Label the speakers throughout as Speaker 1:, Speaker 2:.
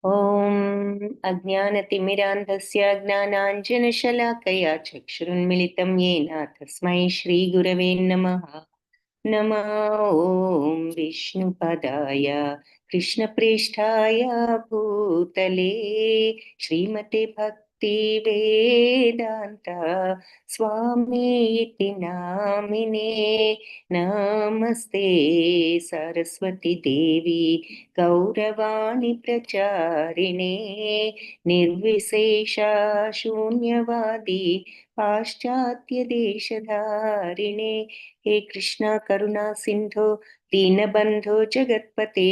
Speaker 1: ఓం అజ్ఞానతిమిరాంధస్య జ్ఞానాంజనశలాకయా చక్షురున్మిళితం येन తస్మై శ్రీగురవే నమః. నమః ఓం విష్ణుపదాయ కృష్ణప్రేష్ఠాయ భూతలే శ్రీమతే భక్తి వేదాంత స్వామి నామినే. నమస్తే సరస్వతి దేవి గౌరవాణి ప్రచారిణే నిర్విశేష శూన్యవాది పాశ్చాత్య దేశధారిణే. हे कृष्णा करुणा सिंधो दीनबंधो जगत्पते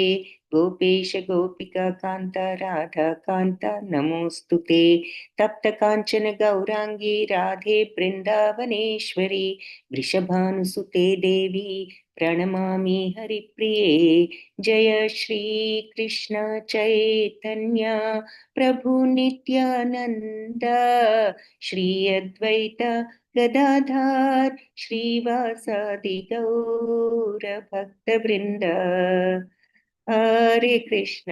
Speaker 1: गोपेश गोपिका कांता राधा कांता नमोस्तुते. तप्त कांचन गौरांगी राधे वृंदावनेश्वरी वृषभानुसुते देवी प्रणमामि हरिप्रिये. जय श्री कृष्ण चैतन्य प्रभु नित्यानंद श्री अद्वैत गदाधर श्रीवासादि गौर भक्त वृंद. हरे कृष्ण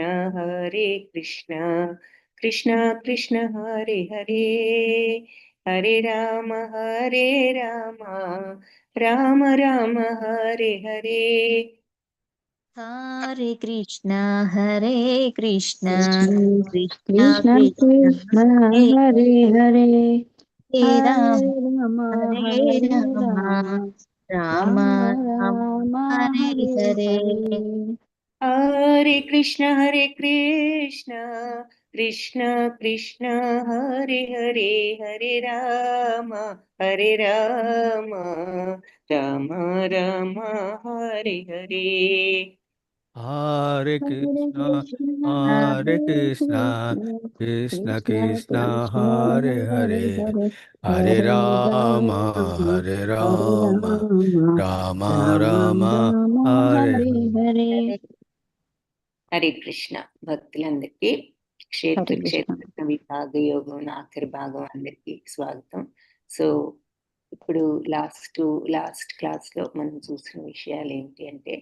Speaker 1: कृष्ण कृष्ण हरे हरे, हरे राम राम राम हरे हरे.
Speaker 2: हरे कृष्णा कृष्ण
Speaker 3: कृष्ण
Speaker 2: कृष्ण
Speaker 3: कृष्ण हरे हरे,
Speaker 2: हरे राम
Speaker 3: हरे
Speaker 2: राम
Speaker 3: राम
Speaker 2: राम राम हरे हरे.
Speaker 1: हरे कृष्ण कृष्ण कृष्ण हरे हरे, हरे Ram Ram Ram Hare Hare.
Speaker 4: Hare Krishna, Krishna Krishna, Hare Hare, Hare Rama, Rama Rama, Hare Hare.
Speaker 1: Hare Krishna. భక్తులందరికీ క్షేత్ర క్షేత్ర విభాగ యోగం ఆఖరి భాగం అందరికీ స్వాగతం. సో ఇప్పుడు లాస్ట్ క్లాస్ లో మనం చూసిన విషయాలు ఏంటి అంటే,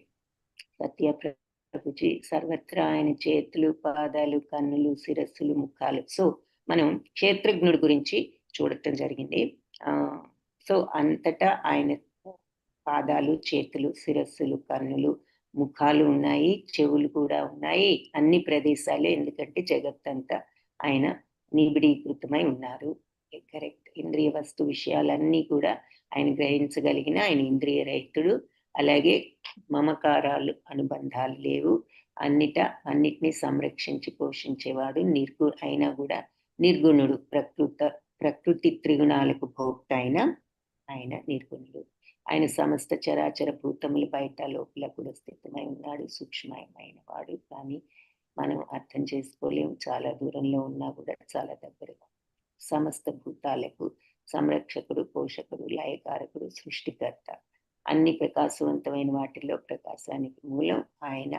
Speaker 1: సత్య ప్రభుజీ సర్వత్రా ఆయన చేతులు పాదాలు కన్నులు శిరస్సులు ముఖాలు. సో మనం క్షేత్రజ్ఞుడి గురించి చూడటం జరిగింది. సో అంతటా ఆయన పాదాలు చేతులు శిరస్సులు కన్నులు ముఖాలు ఉన్నాయి, చెవులు కూడా ఉన్నాయి, అన్ని ప్రదేశాలు. ఎందుకంటే జగత్తంతా ఆయన నిబిడీకృతమై ఉన్నారు. కరెక్ట్. ఇంద్రియ వస్తు విషయాలన్నీ కూడా ఆయన గ్రహించగలిగిన ఆయన ఇంద్రియ రహితుడు. అలాగే మమకారాలు అనుబంధాలు లేవు. అన్నిటినీ సంరక్షించి పోషించేవాడు. అయినా కూడా నిర్గుణుడు. ప్రకృతి త్రిగుణాలకు భోక్త అయిన ఆయన నిర్గుణుడు. ఆయన సమస్త చరాచర భూతములు బయట లోపల కూడా స్థితమై ఉన్నాడు. సూక్ష్మమైన వాడు, కానీ మనం అర్థం చేసుకోలేము. చాలా దూరంలో ఉన్నా కూడా చాలా దగ్గరగా. సమస్త భూతాలకు సంరక్షకుడు, పోషకుడు, లయకారకుడు, సృష్టికర్త. అన్ని ప్రకాశవంతమైన వాటిలో ప్రకాశానికి మూలం ఆయన.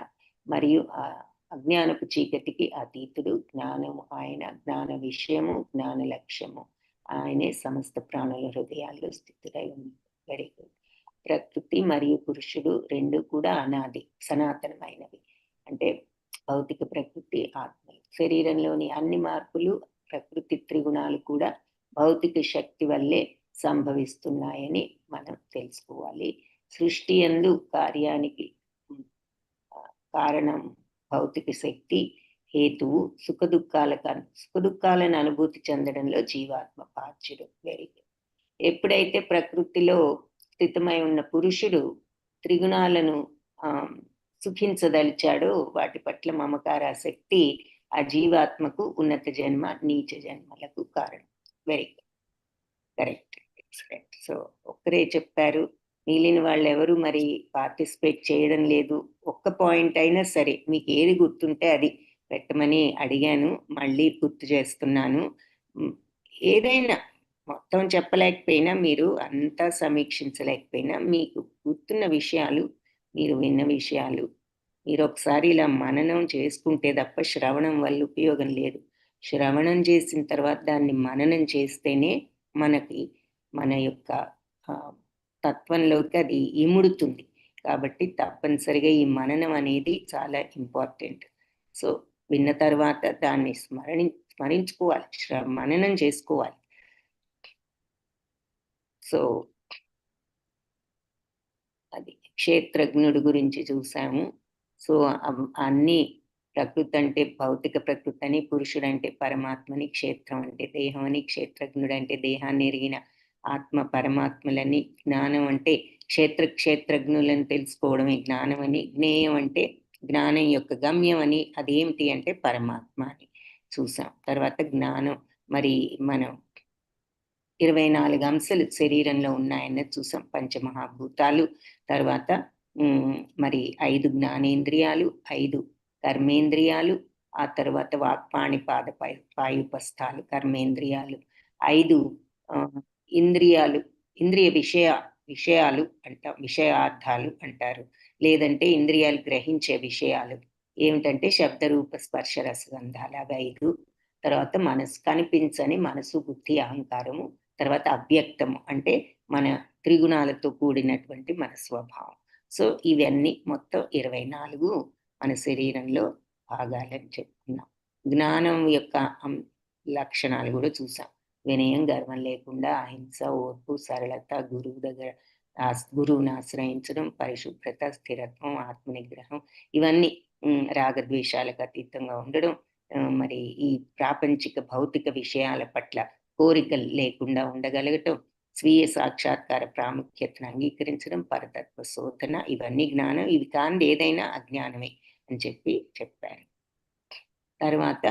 Speaker 1: మరియు ఆ అజ్ఞానపు చీకటికి అతీతుడు. జ్ఞానము ఆయన, జ్ఞాన విషయము, జ్ఞాన లక్ష్యము ఆయనే. సమస్త ప్రాణుల హృదయాల్లో స్థితుడై ఉంది. Very good. ప్రకృతి మరియు పురుషుడు రెండు కూడా అనాది సనాతనమైనవి. అంటే భౌతిక ప్రకృతి, ఆత్మలు. శరీరంలోని అన్ని మార్పులు, ప్రకృతి త్రిగుణాలు కూడా భౌతిక శక్తి వల్లే సంభవిస్తున్నాయని మనం తెలుసుకోవాలి. సృష్టి యందు కార్యానికి కారణం భౌతిక శక్తి, హేతువు సుఖ దుఃఖాలను అనుభూతి చెందడంలో జీవాత్మ బాధ్యుడు. Very good. ఎప్పుడైతే ప్రకృతిలో స్థితమై ఉన్న పురుషుడు త్రిగుణాలను సుఖించదలిచాడో, వాటి పట్ల మమకార శక్తి ఆ జీవాత్మకు ఉన్నత జన్మ నీచ జన్మలకు కారణం. Very good. Correct. Excellent. So ఒక్కరే చెప్పారు, మిగిలిన వాళ్ళు ఎవరు మరి పార్టిసిపేట్ చేయడం లేదు. ఒక్క పాయింట్ అయినా సరే మీకు ఏది గుర్తుంటే అది పెట్టమని అడిగాను. మళ్ళీ గుర్తు చేస్తున్నాను. ఏదైనా మొత్తం చెప్పలేకపోయినా, మీరు అంతా సమీక్షించలేకపోయినా, మీకు గుర్తున్న విషయాలు, మీరు విన్న విషయాలు మీరు ఒకసారి ఇలా మననం చేసుకుంటే తప్ప శ్రవణం వల్ల ఉపయోగం లేదు. శ్రవణం చేసిన తర్వాత దాన్ని మననం చేస్తేనే మనకి మన యొక్క తత్వంలోకి అది ఇముడుతుంది. కాబట్టి తప్పనిసరిగా ఈ మననం అనేది చాలా ఇంపార్టెంట్. సో విన్న తర్వాత దాన్ని స్మరించుకోవాలి, మననం చేసుకోవాలి. సో అది క్షేత్రజ్ఞుడు గురించి చూసాము. సో అన్ని ప్రకృతి అంటే భౌతిక ప్రకృతి అని, పురుషుడు అంటే పరమాత్మని, క్షేత్రం అంటే దేహం అని, క్షేత్రజ్ఞుడు అంటే దేహాన్ని ఎరిగిన ఆత్మ పరమాత్మలని, జ్ఞానం అంటే క్షేత్రజ్ఞులను తెలుసుకోవడమే జ్ఞానం అని, జ్ఞేయం అంటే జ్ఞానం యొక్క గమ్యం అని, అదేమిటి అంటే పరమాత్మ అని చూసాం. తర్వాత జ్ఞానం మరి మనం 24 అంశాలు శరీరంలో ఉన్నాయన్నది చూసాం. పంచమహాభూతాలు, తర్వాత మరి 5 జ్ఞానేంద్రియాలు, 5 కర్మేంద్రియాలు, ఆ తర్వాత వాక్పాణి పాద పాయుపస్థాలు కర్మేంద్రియాలు, 5 ఇంద్రియాలు, ఇంద్రియ విషయాలు విషయార్థాలు అంటారు, లేదంటే ఇంద్రియాలు గ్రహించే విషయాలు ఏమిటంటే శబ్దరూప స్పర్శ రసగంధాలు, అవి 5. తర్వాత మనసు, కనిపించని మనసు, బుద్ధి, అహంకారము. తర్వాత అవ్యక్తము అంటే మన త్రిగుణాలతో కూడినటువంటి మన స్వభావం. సో ఇవన్నీ మొత్తం 24 మన శరీరంలో భాగాలని చెప్పుకున్నాం. జ్ఞానం యొక్క లక్షణాలు కూడా చూసాం. వినయం, గర్వం లేకుండా, అహింస, ఓర్పు, సరళత, గురువుని ఆశ్రయించడం, పరిశుభ్రత, స్థిరత్వం, ఆత్మనిగ్రహం, ఇవన్నీ రాగద్వేషాలకు అతీతంగా ఉండడం, మరి ఈ ప్రాపంచిక భౌతిక విషయాల పట్ల కోరికలు లేకుండా ఉండగలగటం, స్వీయ సాక్షాత్కార ప్రాముఖ్యతను అంగీకరించడం, పరతత్వ శోధన, ఇవన్నీ జ్ఞానం. ఇవి కాంది ఏదైనా అజ్ఞానమే అని చెప్పారు. తర్వాత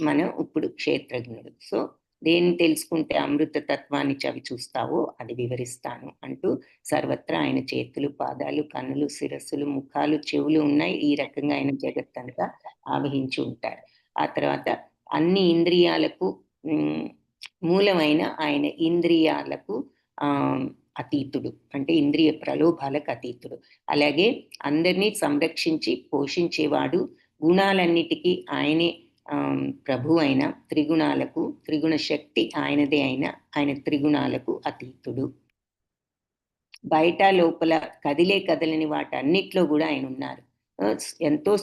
Speaker 1: మనం ఇప్పుడు క్షేత్రజ్ఞుడు. సో దేన్ని తెలుసుకుంటే అమృత తత్వాన్ని చవి చూస్తావో అది వివరిస్తాను అంటూ సర్వత్రా ఆయన చేతులు, పాదాలు, కన్నులు, శిరస్సులు, ముఖాలు, చెవులు ఉన్నాయి. ఈ రకంగా ఆయన జగత్తంతా ఆవహించి ఉంటారు. ఆ తర్వాత అన్ని ఇంద్రియాలకు మూలమైన ఆయన ఇంద్రియాలకు అతీతుడు, అంటే ఇంద్రియ ప్రలోభాలకు అతీతుడు. అలాగే అందరినీ సంరక్షించి పోషించేవాడు. గుణాలన్నిటికీ ఆయనే ప్రభు అయిన, త్రిగుణ శక్తి ఆయనదే అయిన ఆయన త్రిగుణాలకు అతీతుడు. బయట లోపల కదిలే కదలని వాటన్నిట్లో కూడా ఆయన ఉన్నారు. ఎంతో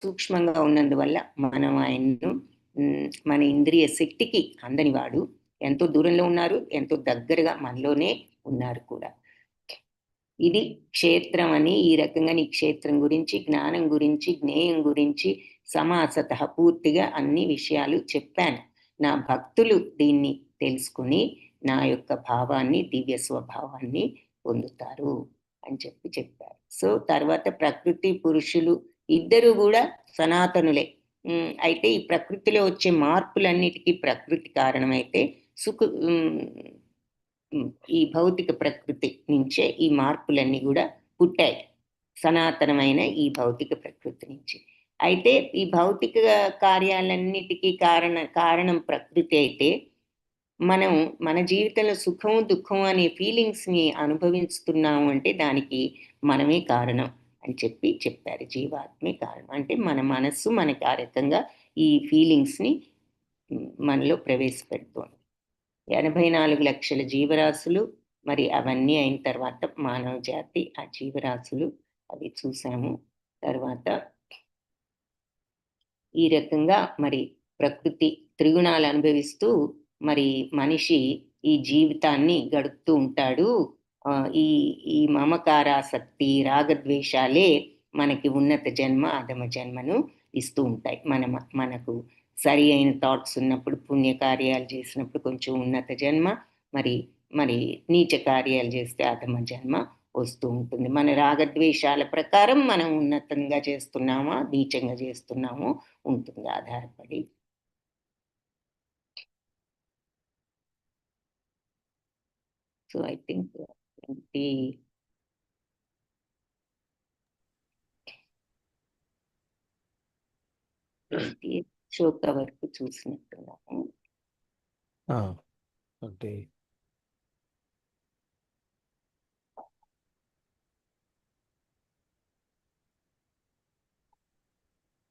Speaker 1: సూక్ష్మంగా ఉన్నందువల్ల మనం ఆయన్ను మన ఇంద్రియ శక్తికి అందని వాడు. ఎంతో దూరంలో ఉన్నారు, ఎంతో దగ్గరగా మనలోనే ఉన్నారు కూడా. ఇది క్షేత్రం అని, ఈ రకంగా నీ క్షేత్రం గురించి, జ్ఞానం గురించి, జ్ఞేయం గురించి సమాసత పూర్తిగా అన్ని విషయాలు చెప్పాను. నా భక్తులు దీన్ని తెలుసుకుని నా యొక్క భావాన్ని, దివ్య స్వభావాన్ని పొందుతారు అని చెప్పారు. సో తర్వాత ప్రకృతి పురుషులు ఇద్దరు కూడా సనాతనులే. అయితే ఈ ప్రకృతిలో వచ్చే మార్పులన్నిటికీ ప్రకృతి కారణమైతే ఈ భౌతిక ప్రకృతి నుంచే ఈ మార్పులన్నీ కూడా పుట్టాయి, సనాతనమైన ఈ భౌతిక ప్రకృతి నుంచి. అయితే ఈ భౌతిక కార్యాలన్నిటికీ కారణం ప్రకృతి అయితే మనం మన జీవితంలో సుఖం దుఃఖం అనే ఫీలింగ్స్ని అనుభవిస్తున్నాము అంటే దానికి మనమే కారణం అని చెప్పారు. జీవాత్మే కారణం. అంటే మన మనస్సు మనకి ఆ రకంగా ఈ ఫీలింగ్స్ని మనలో ప్రవేశపెడుతోంది. 84 లక్షల జీవరాశులు, మరి అవన్నీ అయిన తర్వాత మానవ జాతి, ఆ జీవరాశులు అవి చూసాము. తర్వాత ఈ రకంగా మరి ప్రకృతి త్రిగుణాలు అనుభవిస్తూ మరి మనిషి ఈ జీవితాన్ని గడుపుతూ ఉంటాడు. ఈ మమకారాసక్తి, రాగద్వేషాలే మనకి ఉన్నత జన్మ, అధమ జన్మను ఇస్తూ ఉంటాయి. మనకు సరి అయిన థాట్స్ ఉన్నప్పుడు, పుణ్యకార్యాలు చేసినప్పుడు కొంచెం ఉన్నత జన్మ, మరి నీచ కార్యాలు చేస్తే అధమ జన్మ వస్తూ ఉంటుంది. మన రాగద్వేషాల ప్రకారం మనం ఉన్నతంగా చేస్తున్నామా, నీచంగా చేస్తున్నామో ఉంటుంది ఆధారపడి. సో ఐ థింక్ శోక వరకు చూసినట్టున్నాము.
Speaker 4: ఓకే.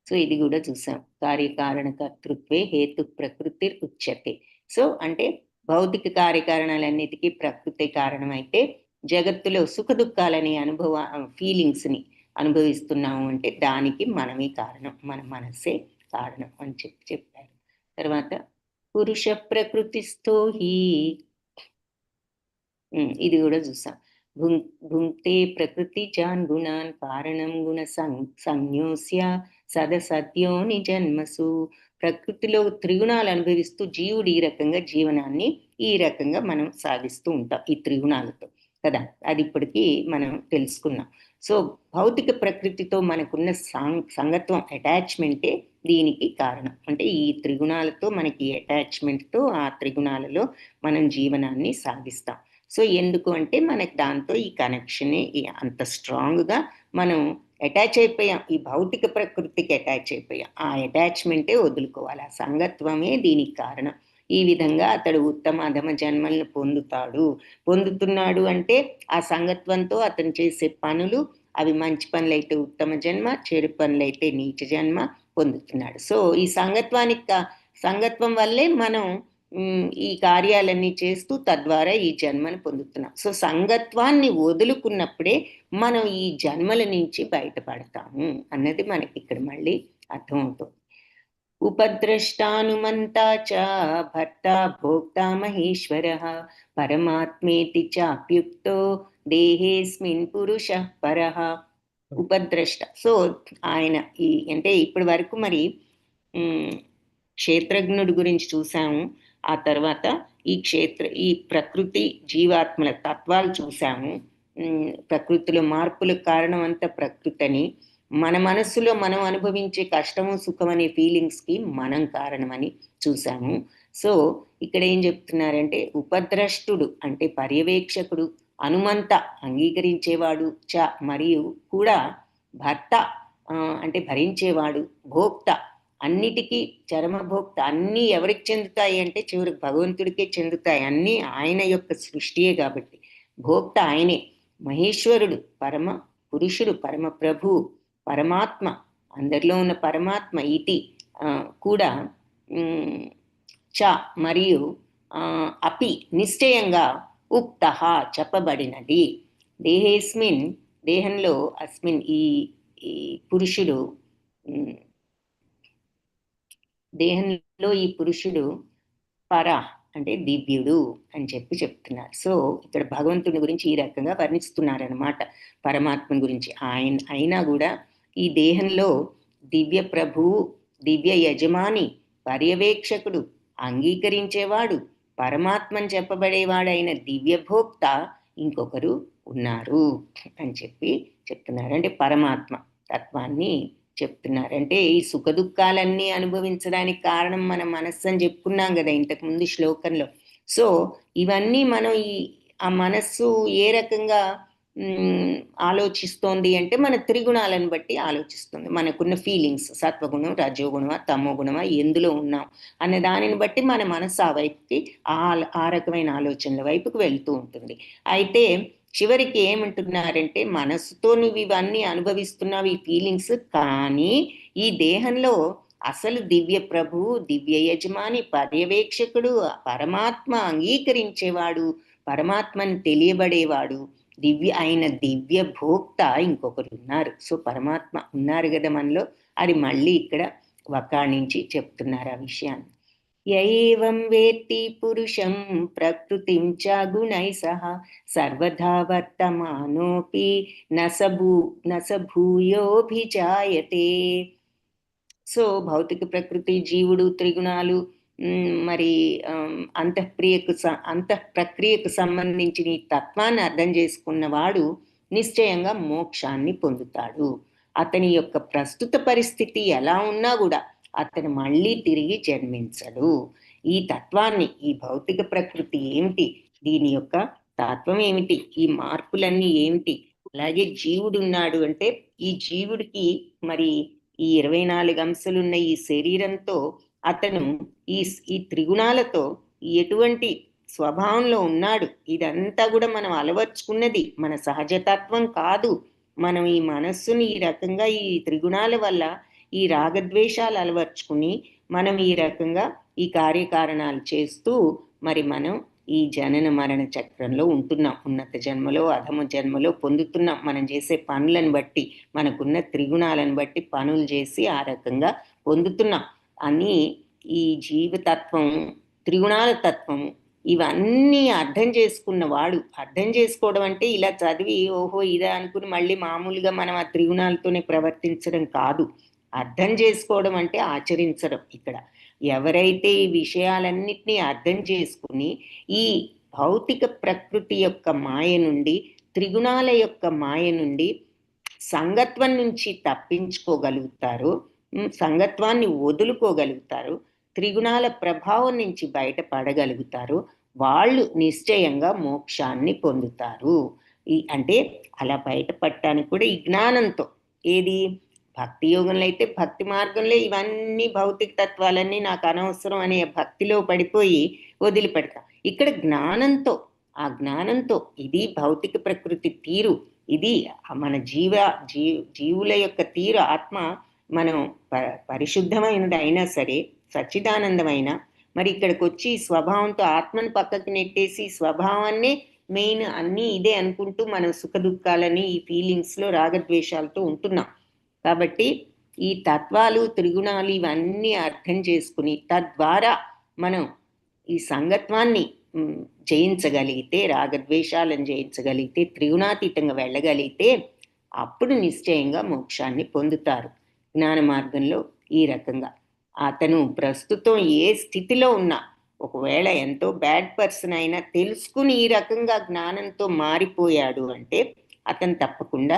Speaker 1: సో ఇది కూడా చూసాం. కార్యకారణ కర్తృత్వే హేతు ప్రకృతి ఉచ్యతే. సో అంటే భౌతిక కార్యకారణాలన్నిటికీ ప్రకృతి కారణమైతే జగత్తులో సుఖ దుఃఖాలని ఫీలింగ్స్ని అనుభవిస్తున్నాము అంటే దానికి మనమే కారణం, మన మనస్సే కారణం అని చెప్పారు. తర్వాత పురుష ప్రకృతిస్థో హి, ఇది కూడా చూసాం. భుంక్తే ప్రకృతి జాన్ గుణాన్ కారణం గుణ సంజ్ఞోస్య సదసత్యోని జన్మసు. ప్రకృతిలో త్రిగుణాలు అనుభవిస్తూ జీవుడు ఈ రకంగా జీవనాన్ని ఈ రకంగా మనం సాగిస్తూ ఉంటాం ఈ త్రిగుణాలతో కదా. అది ఇప్పటికీ మనం తెలుసుకున్నాం. సో భౌతిక ప్రకృతితో మనకున్న సంగత్వం, అటాచ్మెంటే దీనికి కారణం. అంటే ఈ త్రిగుణాలతో మనకి అటాచ్మెంట్తో ఆ త్రిగుణాలలో మనం జీవనాన్ని సాగిస్తాం. సో ఎందుకు అంటే మనకి దాంతో ఈ కనెక్షనే అంత స్ట్రాంగ్గా మనం అటాచ్ అయిపోయాం, ఈ భౌతిక ప్రకృతికి అటాచ్ అయిపోయాం. ఆ అటాచ్మెంటే వదులుకోవాలి, ఆ సంగత్వమే దీనికి కారణం. ఈ విధంగా అతడు ఉత్తమ అధమ జన్మలను పొందుతున్నాడు అంటే ఆ సంగత్వంతో అతను చేసే పనులు, అవి మంచి పనులైతే ఉత్తమ జన్మ, చెడు పనులైతే నీచ జన్మ పొందుతున్నాడు. సో ఈ సంగత్వం వల్లే మనం ఈ కార్యాలన్నీ చేస్తూ తద్వారా ఈ జన్మను పొందుతున్నాం. సో సంగత్వాన్ని వదులుకున్నప్పుడే మనం ఈ జన్మల నుంచి బయటపడతాము అన్నది మనకి ఇక్కడ మళ్ళీ అర్థమవుతుంది. ఉపద్రష్టానుమంతా చ భర్త భోక్త మహేశ్వర పరమాత్మేతి చాప్యుక్తో దేహేస్మిన్ పురుష పరః. ఉపద్రష్ట, సో ఆయన అంటే ఇప్పటి వరకు మరి క్షేత్రజ్ఞుడి గురించి చూసాము. ఆ తర్వాత ఈ ప్రకృతి జీవాత్మల తత్వాలు చూసాము. ప్రకృతిలో మార్పులకు కారణం అంతా ప్రకృతి అని, మన మనస్సులో మనం అనుభవించే కష్టము సుఖం అనే ఫీలింగ్స్కి మనం కారణమని చూసాము. సో ఇక్కడ ఏం చెప్తున్నారంటే ఉపద్రష్టుడు అంటే పర్యవేక్షకుడు, అనుమంత అంగీకరించేవాడు, చ మరియు కూడా భర్త అంటే భరించేవాడు, భోక్త అన్నిటికీ చరమభోక్త. అన్నీ ఎవరికి చెందుతాయి అంటే చివరికి భగవంతుడికే చెందుతాయి, అన్నీ ఆయన యొక్క సృష్టియే కాబట్టి భోక్త ఆయనే. మహేశ్వరుడు, పరమ పురుషుడు, పరమ ప్రభువు, పరమాత్మ, అందరిలో ఉన్న పరమాత్మ. ఇది కూడా చ మరియు అపి నిశ్చయంగా ఉక్త చెప్పబడినది. దేహేస్మిన్ దేహంలో, అస్మిన్ ఈ పురుషుడు దేహంలో ఈ పురుషుడు పర అంటే దివ్యుడు అని చెప్తున్నారు. సో ఇక్కడ భగవంతుని గురించి ఈ రకంగా వర్ణిస్తున్నారనమాట, పరమాత్మ గురించి. అయినా కూడా ఈ దేహంలో దివ్య ప్రభువు, దివ్య యజమాని, పర్యవేక్షకుడు, అంగీకరించేవాడు, పరమాత్మని చెప్పబడేవాడైన దివ్యభోక్త ఇంకొకరు ఉన్నారు అని చెప్తున్నారు. అంటే పరమాత్మ తత్వాన్ని చెప్తున్నారు. అంటే ఈ సుఖ దుఃఖాలన్నీ అనుభవించడానికి కారణం మన మనస్సు అని చెప్పుకున్నాం కదా ఇంతకుముందు శ్లోకంలో. సో ఇవన్నీ మనం ఆ మనస్సు ఏ రకంగా ఆలోచిస్తోంది అంటే మన త్రిగుణాలను బట్టి ఆలోచిస్తుంది. మనకున్న ఫీలింగ్స్, సత్వగుణం, రజోగుణమా, తమోగుణమా, ఎందులో ఉన్నాం అనే దానిని బట్టి మన మనస్సు ఆ వైపుకి ఆ రకమైన ఆలోచనల వైపుకి వెళ్తూ ఉంటుంది. అయితే చివరికి ఏమంటున్నారంటే మనస్సుతో నువ్వు ఇవన్నీ అనుభవిస్తున్నావు ఈ ఫీలింగ్స్, కానీ ఈ దేహంలో అసలు దివ్య ప్రభువు, దివ్య యజమాని, పర్యవేక్షకుడు, పరమాత్మ అంగీకరించేవాడు, పరమాత్మని తెలియబడేవాడు, దివ్య భోక్త ఇంకొకరు ఉన్నారు. సో పరమాత్మ ఉన్నారు కదా మనలో, అది మళ్ళీ ఇక్కడ వకాణించి చెప్తున్నారు ఆ విషయాన్ని. ఏవం వేత్తి పురుషం ప్రకృతిం చ గుణై సహ సర్వదా వర్తమానోపి నసభూయోభిజాయతే. సో భౌతిక ప్రకృతి, జీవుడు, త్రిగుణాలు, మరి అంతఃప్రక్రియకు సంబంధించిన ఈ తత్వాన్ని అర్థం చేసుకున్నవాడు నిశ్చయంగా మోక్షాన్ని పొందుతాడు. అతని యొక్క ప్రస్తుత పరిస్థితి ఎలా ఉన్నా కూడా అతను మళ్ళీ తిరిగి జన్మించడు. ఈ తత్వాన్ని, ఈ భౌతిక ప్రకృతి ఏమిటి, దీని యొక్క తత్వం ఏమిటి, ఈ మార్పులన్నీ ఏమిటి, అలాగే జీవుడు ఉన్నాడు అంటే ఈ జీవుడికి మరి ఈ 24 అంశాలున్న ఈ శరీరంతో అతను ఈ త్రిగుణాలతో ఎటువంటి స్వభావంలో ఉన్నాడు, ఇదంతా కూడా మనం అలవర్చుకున్నది, మన సహజతత్వం కాదు. మనం ఈ మనస్సుని ఈ రకంగా ఈ త్రిగుణాల వల్ల ఈ రాగద్వేషాలు అలవర్చుకుని మనం ఈ రకంగా ఈ కార్యకారణాలు చేస్తూ మరి మనం ఈ జనన మరణ చక్రంలో ఉంటున్నాం. ఉన్నత జన్మలో, అధమ జన్మలో పొందుతున్నాం. మనం చేసే పనులను బట్టి, మనకున్న త్రిగుణాలను బట్టి పనులు చేసి ఆ రకంగా పొందుతున్నాం అని ఈ జీవతత్వం, త్రిగుణాల తత్వం ఇవన్నీ అర్థం చేసుకున్నవాడు, అర్థం చేసుకోవడం అంటే ఇలా చదివి ఓహో ఇదే అనుకుని మళ్ళీ మామూలుగా మనం ఆ త్రిగుణాలతోనే ప్రవర్తించడం కాదు. అర్థం చేసుకోవడం అంటే ఆచరించడం. ఇక్కడ ఎవరైతే ఈ విషయాలన్నిటినీ అర్థం చేసుకుని ఈ భౌతిక ప్రకృతి యొక్క మాయ నుండి, త్రిగుణాల యొక్క మాయ నుండి, సంగత్వం నుంచి తప్పించుకోగలుగుతారు, సంగత్వాన్ని వదులుకోగలుగుతారు, త్రిగుణాల ప్రభావం నుంచి బయటపడగలుగుతారు, వాళ్ళు నిశ్చయంగా మోక్షాన్ని పొందుతారు. అంటే అలా బయటపడటానికి కూడా ఈ జ్ఞానంతో, ఏది భక్తి యోగంలో అయితే భక్తి మార్గంలో ఇవన్నీ భౌతిక తత్వాలన్నీ నాకు అనవసరం అనే భక్తిలో పడిపోయి వదిలిపెడతాం. ఇక్కడ జ్ఞానంతో, ఆ జ్ఞానంతో ఇది భౌతిక ప్రకృతి తీరు, ఇది మన జీవుల యొక్క తీరు, ఆత్మ మనం పరిశుద్ధమైనది అయినా సరే, సచ్చిదానందమైన, మరి ఇక్కడికి వచ్చి స్వభావంతో ఆత్మను పక్కకి నెట్టేసి స్వభావాన్నే మెయిన్ అన్నీ ఇదే అనుకుంటూ మనం సుఖ దుఃఖాలని ఈ ఫీలింగ్స్లో రాగద్వేషాలతో ఉంటున్నాం. కాబట్టి ఈ తత్వాలు, త్రిగుణాలు ఇవన్నీ అర్థం చేసుకుని తద్వారా మనం ఈ సంగత్వాన్ని జయించగలిగితే, రాగద్వేషాలను జయించగలిగితే, త్రిగుణాతీతంగా వెళ్ళగలిగితే అప్పుడు నిశ్చయంగా మోక్షాన్ని పొందుతారు. జ్ఞాన మార్గంలో ఈ రకంగా అతను ప్రస్తుతం ఏ స్థితిలో ఉన్నా, ఒకవేళ ఎంతో బ్యాడ్ పర్సన్ అయినా తెలుసుకుని ఈ రకంగా జ్ఞానంతో మారిపోయాడు అంటే అతను తప్పకుండా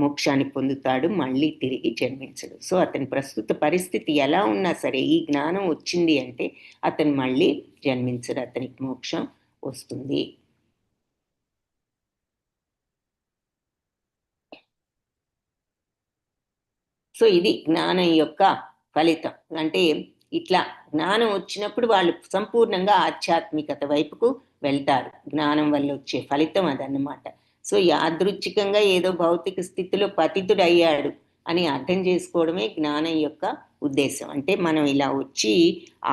Speaker 1: మోక్షాన్ని పొందుతాడు, మళ్ళీ తిరిగి జన్మించడు. సో అతని ప్రస్తుత పరిస్థితి ఎలా ఉన్నా సరే ఈ జ్ఞానం వచ్చింది అంటే అతను మళ్ళీ జన్మించడు, అతనికి మోక్షం వస్తుంది. సో ఇది జ్ఞానం యొక్క ఫలితం. అంటే ఇట్లా జ్ఞానం వచ్చినప్పుడు వాళ్ళు సంపూర్ణంగా ఆధ్యాత్మికత వైపుకు వెళ్తారు. జ్ఞానం వల్ల వచ్చే ఫలితం అదన్నమాట. సో యాదృచ్ఛికంగా ఏదో భౌతిక స్థితిలో పతితుడయ్యాడు అని అర్థం చేసుకోవడమే జ్ఞానం యొక్క ఉద్దేశం. అంటే మనం ఇలా వచ్చి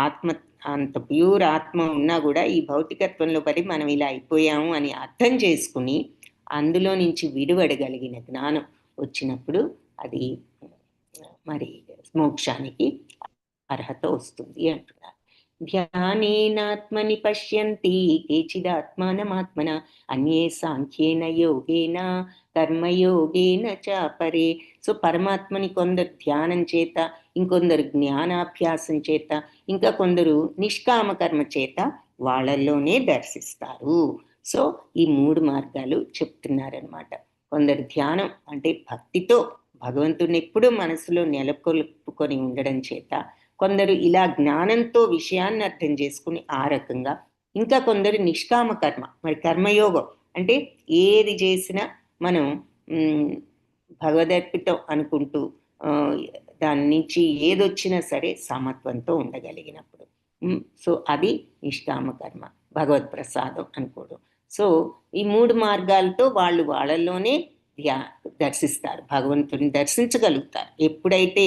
Speaker 1: ఆత్మ, అంత ప్యూర్ ఆత్మ ఉన్నా కూడా ఈ భౌతికత్వంలో పడి మనం ఇలా అయిపోయాము అని అర్థం చేసుకుని అందులో నుంచి విడివడగలిగిన జ్ఞానం వచ్చినప్పుడు అది మరి మోక్షానికి అర్హత వస్తుంది అంటున్నారు. ధ్యానేనాత్మని పశ్యంతి కేచిదాత్మానమాత్మన అన్యే సాంఖ్యేన యోగేన కర్మయోగేన చాపరే. సో పరమాత్మని కొందరు ధ్యానం చేత, ఇంకొందరు జ్ఞానాభ్యాసం చేత, ఇంకా కొందరు నిష్కామ కర్మ చేత వాళ్ళల్లోనే దర్శిస్తారు. సో ఈ 3 మార్గాలు చెప్తున్నారనమాట. కొందరు ధ్యానం అంటే భక్తితో భగవంతుడిని ఎప్పుడూ మనసులో నెలకొల్పుకొని ఉండడం చేత, కొందరు ఇలా జ్ఞానంతో విషయాన్ని అర్థం చేసుకుని ఆ రకంగా, ఇంకా కొందరు నిష్కామ కర్మ, మరి కర్మయోగం అంటే ఏది చేసినా మనం భగవదర్పితం అనుకుంటూ దాని నుంచి ఏదొచ్చినా సరే సమత్వంతో ఉండగలిగినప్పుడు, సో అది నిష్కామ కర్మ, భగవత్ ప్రసాదం అనుకోవడం. సో ఈ 3 మార్గాలతో వాళ్ళు వాళ్ళల్లోనే దర్శిస్తారు, భగవంతుడిని దర్శించగలుగుతారు. ఎప్పుడైతే